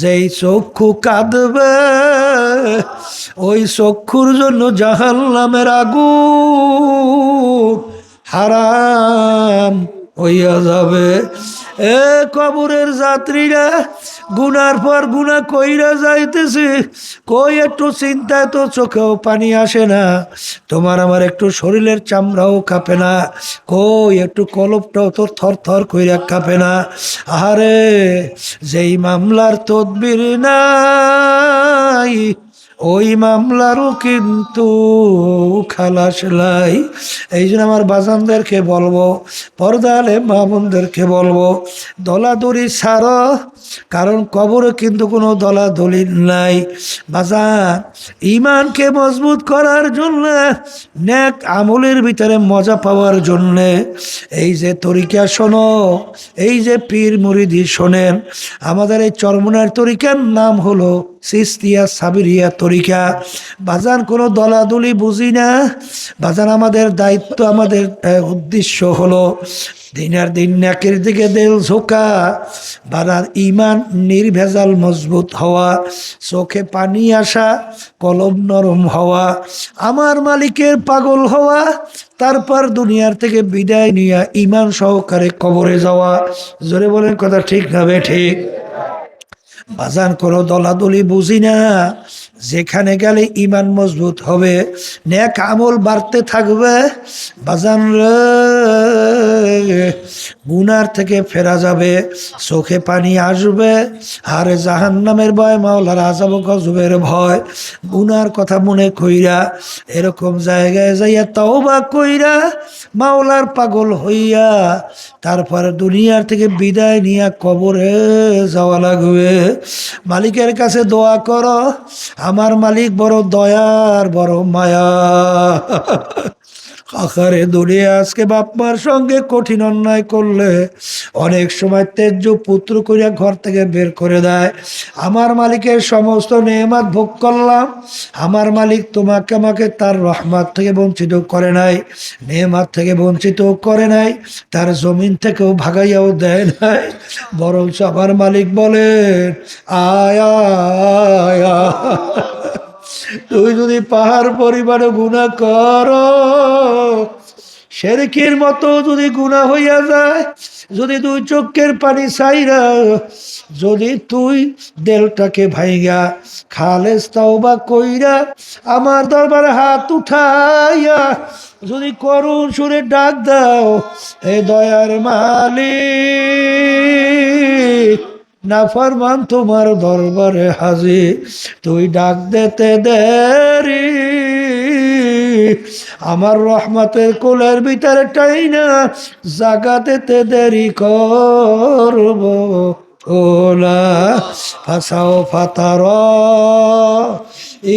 S1: যেই চক্ষু কাঁদবে ওই চক্ষুর জন্য জাহান্নামের আগুন হারাম হইয়া যাবে। এ কবরের যাত্রীরা, গুনার পর গুনাহ কইরা যাইতেছে, কই একটু চিন্তায় তো চোখেও পানি আসে না, তোমার আমার একটু শরীরের চামড়াও কাঁপে না, কই একটু কলপটাও তো থর থর কইরা কাঁপে না। আরে যেই মামলার তদবির নাই ওই মামলারও কিন্তু খালাস নাই। এই জন্য আমার বাজানদেরকে বলবো, পর্দালে মামুনদেরকে বলবো, দলাদলি ছাড়ো, কারণ কবরে কিন্তু কোনো দলাদলি নাই। বাজান, ইমানকে মজবুত করার জন্য, নেক আমলের ভিতরে মজা পাওয়ার জন্য এই যে তরিকা শোনো, এই যে পীর মুরিদি শোনেন, আমাদের এই চরমনার তরিকার নাম হলো সিস্তিয়া সাবিরিয়া তরিকা। বাজান কোনো দলাদলি বুঝি না বাজান, আমাদের দায়িত্ব, আমাদের উদ্দেশ্য হলো দিনের দিন নেকের দিকে দেল ঝোঁকা, বাজার ইমান নির্ভেজাল মজবুত হওয়া, চোখে পানি আসা, কলম নরম হওয়া, আমার মালিকের পাগল হওয়া, তারপর দুনিয়ার থেকে বিদায় নিয়ে ইমান সহকারে কবরে যাওয়া। জোরে বলেন কথা ঠিক না ঠিক? বাজান কোনো দলাদলি বুঝি না, যেখানে গেলে ইমান মজবুত হবে, নেক আমল বাড়তে থাকবে, বাজান রে গুনার থেকে ফেরা যাবে, চোখে পানি আসবে, আর জাহান্নামের ভয়, মাওলার আযাব গজবের ভয়, গুনার কথা মনে কইরা এরকম জায়গায় যাইয়া তওবা কইরা মাওলার পাগল হইয়া তারপর দুনিয়ার থেকে বিদায় নিয়ে কবরে যাওয়া লাগবে। মালিকের কাছে দোয়া করো, আমার মালিক বড় দয়ার, বড় মায়া। আখারে দুনিয়া আজকে বাপ মার সঙ্গে কঠিন অন্যায় করলে অনেক সময় তেজ্য পুত্র করিয়া ঘর থেকে বের করে দেয়। আমার মালিকের সমস্ত নেয়ামত ভোগ করলাম, আমার মালিক তোমাকে আমাকে তার রহমত থেকে বঞ্চিত করে নাই, নেয়ামত থেকে বঞ্চিত করে নাই, তার জমিন থেকেও ভাগাইয়াও দেয় নাই, বরং আমার মালিক বলেন আয়া আয়া। তুই যদি পাহাড় পরিমাণে গুনাহ কর, শিরকের মতো যদি গুনাহ হইয়া যায়, যদি দুই চোখের পানি ছাইরা যদি তুই দেলটাকে ভাইগা খালেস তাওবা কইরা আমার দরবারে হাত উঠাইয়া যদি করুণ সুরে ডাক দাও, এ দয়ার মালিক নাফরমান তোমার দরবারে হাজির, তুই ডাক দিতে দেরি, আমার রহমতের কোলের ভিতরে টাইনা জাগা দিতে দেরি করব ওলা ফাসাও ফাতার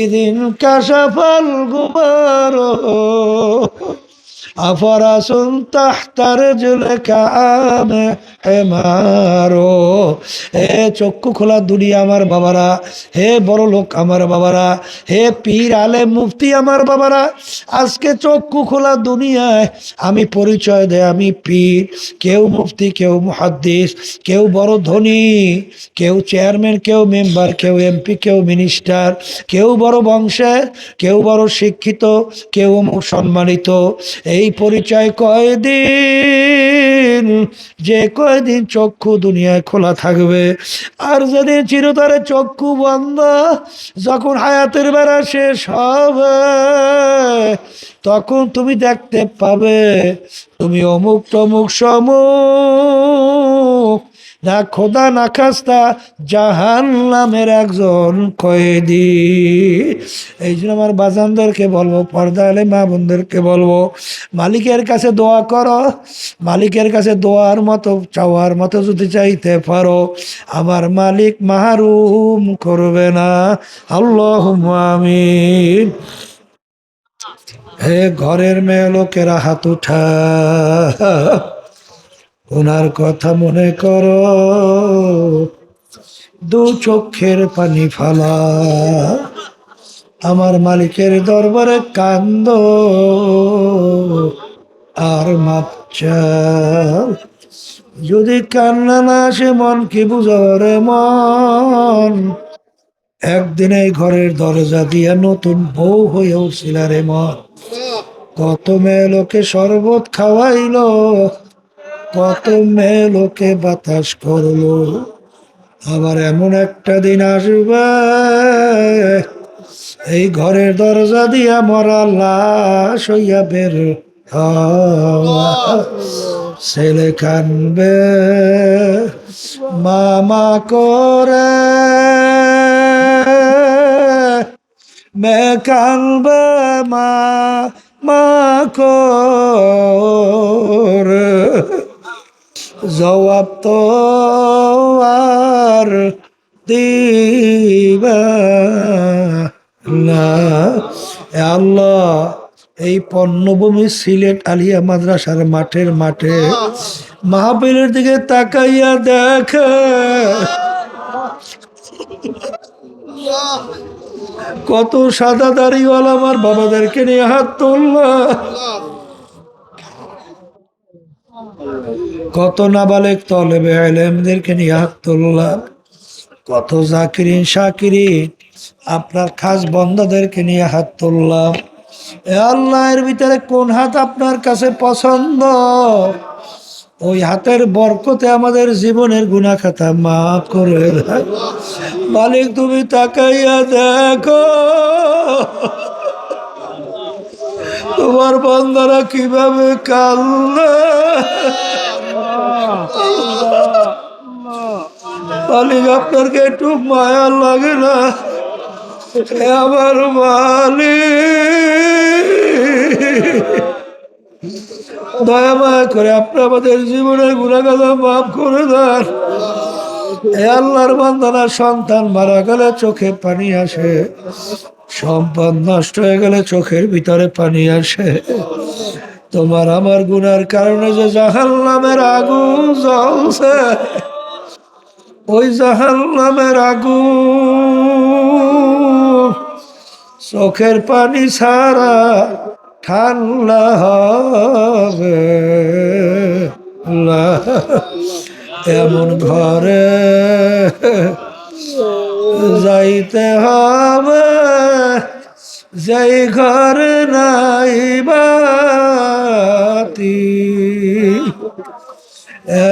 S1: ইদিন কাশাফাল গুবার আফরাসুন তাহতার জুলকা আমে হেমারো। হে চক্ষু খোলা দুনিয়া আমার বাবারা, হে বড় লোক আমার বাবারা, হে পীর আলেম মুফতি আমার বাবারা, আজকে চক্ষু খোলা দুনিয়ায় আমি পরিচয় দেয় আমি পীর, কেউ মুফতি, কেউ মুহাদ্দিস, কেউ বড় ধনী, কেউ চেয়ারম্যান, কেউ মেম্বার, কেউ এমপি, কেউ মিনিস্টার, কেউ বড় বংশের, কেউ বড় শিক্ষিত, কেউ সম্মানিত। এই পরিচয় কয়দিন, যে কয়দিন চক্ষু দুনিয়ায় খোলা থাকবে, আর যেদিন চিরতরে চক্ষু বন্ধ, যখন হায়াতের বেলা শেষ হবে, তখন তুমি দেখতে পাবে তুমি অমুক তমুক সমুক না খোদা না খাস্তা জাহান্নামের একজন কয়েদি। এই জন্য আমার বাজানদেরকে বলবো, পর্দা আলে মা বোনদেরকে বলবো, মালিকের কাছে দোয়া করো, মালিকের কাছে দোয়ার মতো চাওয়ার মতো যদি চাইতে পারো, আমার মালিক মাহরুম করবে না। আল্লাহুম্মা আমিন। হে ঘরের মেয়ে লোকেরা হাত উঠা, ওনার কথা মনে করো, দু চোখের পানি ফালা, আমার মালিকের দরবারে কান্দ আর মাপ চাও। যদি কান্না না আসে মন কি বুঝরে মন, একদিন এই ঘরের দরজা দিয়া নতুন বউ হয়ে উঠছিল রে মন। কত মেয়ে লোকে শরবত খাওয়াইলো, কত মেয়ে লোকে বাতাস করলো, আবার এমন একটা দিন আসবে এই ঘরের দরজা দিয়া মরা লাশ হইয়া বের হওয়া। ছেলে কানবে মামা করে, মেয়ে কানবে মা মা করে, জবাব তো আর দিবা না। এ আল্লাহ, এই পণ্যভূমি সিলেট আলিয়া মাদ্রাসার মাঠের মাঠে মাহফিলের দিকে তাকাইয়া দেখে কত সাদা দাড়িওয়ালা আমার বাবাদেরকে নিয়ে হাত তুললা, কত নাবালেক তলেবে ইলমদেরকে নিয়ে হাত তুললাম, কত জাকিরিন শাকিরিন আপনার খাস বন্দাদেরকে নিয়ে হাত তুললাম। এ আল্লাহ, এর ভিতরে কোন হাত আপনার কাছে পছন্দ? ওই হাতের বরকতে আমাদের জীবনের গুনাহ খাতা মাফ করে দাও। মালিক তুমি তাকাইয়া দেখো তোমার বান্দারা কিভাবে কাঁদে। মালিক আপনার কি একটু মায়া লাগে না? হে আমার মালিক, দয়া মায়া করে আপনি আমাদের জীবনের গুনাহগার মাফ করে দেন। হে আল্লাহর বান্দারা, সন্তান মারা গেলে চোখে পানি আসে, সম্পদ নষ্ট হয়ে গেলে চোখের ভিতরে পানি আসে। তোমার আমার গুনার কারণে যে জাহান্নামের আগুন জ্বলছে, ওই জাহান্নামের আগুন চোখের পানি ছাড়া ঠান্ডা হবে না। এমন ঘরে যাইতে হবে যেই ঘরে নাই বাতি,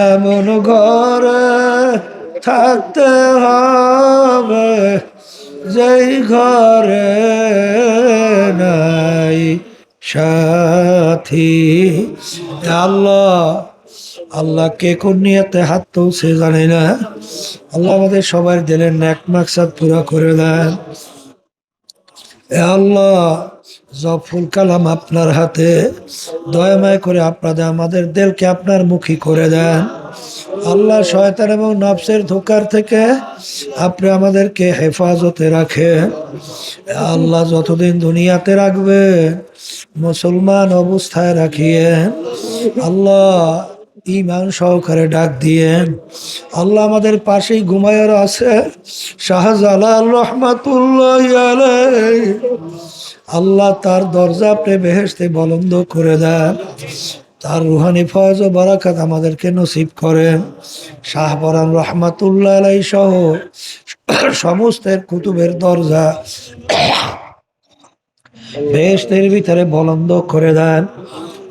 S1: এমন ঘরে থাকতে হবে যেই ঘরে নাই সাথী। আল্লাহ, আল্লাহ কে কোন নিয়তে হাত তুলছে জানি না, আল্লাহ আমাদের সবার দিলের নেক মাকসাদ পুরা করে দেন। এ আল্লাহ, জফুল কালাম আপনার হাতে, দয়াময় করে আপনাদের আমাদের দিলকে আপনার মুখী করে দেন। আল্লাহ, শয়তান এবং নফসের ধোঁকার থেকে আপনি আমাদেরকে হেফাজতে রাখেন। আল্লাহ, যতদিন দুনিয়াতে রাখবে মুসলমান অবস্থায় রাখিয়েন। আল্লাহ, ইমান সহকারে ডাক দিয়েন। আল্লাহ, আমাদের পাশেই ঘুমায়ের আছে শাহজালাল রহমাতুল্লাহ আলাইহি, আল্লাহ তার দরজা আপনি বেহেশতে বুলন্দ করে দেন। তার রুহানি ফয়জ ও বারাকাত আমাদেরকে নসিব করেন। শাহপরান রহমাতুল্লাহ আলাইহি সহ সমস্ত কুতুবের দরজা বেহেশতের ভিতরে বুলন্দ করে দেন।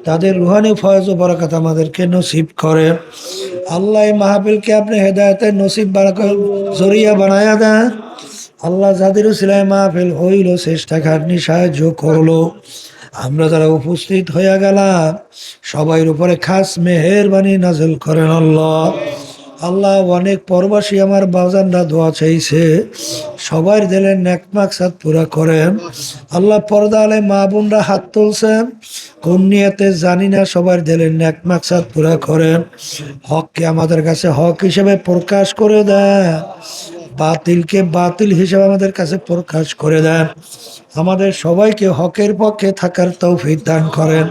S1: তাদের রুহানি ফয়জ ও বারাকাত আমাদেরকে নসিব করেন। আল্লাহ, এই মাহফিলকে আপনি হেদায়েতের নসিব বারাকাত জরিয়া বানায়া দেন। আল্লাহ, যাদের উসিলায় মাহফিল হইল, চেষ্টা খাটনি সাহায্য করলো, আমরা যারা উপস্থিত হইয়া গেলাম সবাইয়ের উপরে খাস মেহেরবানি নাযিল করেন। আল্লাহ, আল্লাহ, অনেক পরবাসী আমার বাজানরা দোয়া চাইছে, সবার দিলের নেক মাকসাদ পুরা করেন। আল্লাহ, পর্দা আলে মা বোনরা হাত তুলছেন, কোন নিয়তে জানি না, সবার দিলের নেক মাকসাদ পুরা করেন। হককে আমাদের কাছে হক হিসেবে প্রকাশ করে দেন, বাতিলকে বাতিল হিসেবে আমাদের কাছে প্রকাশ করে দেন। আমাদের সবাইকে হকের পক্ষে থাকার তৌফিক দান করেন।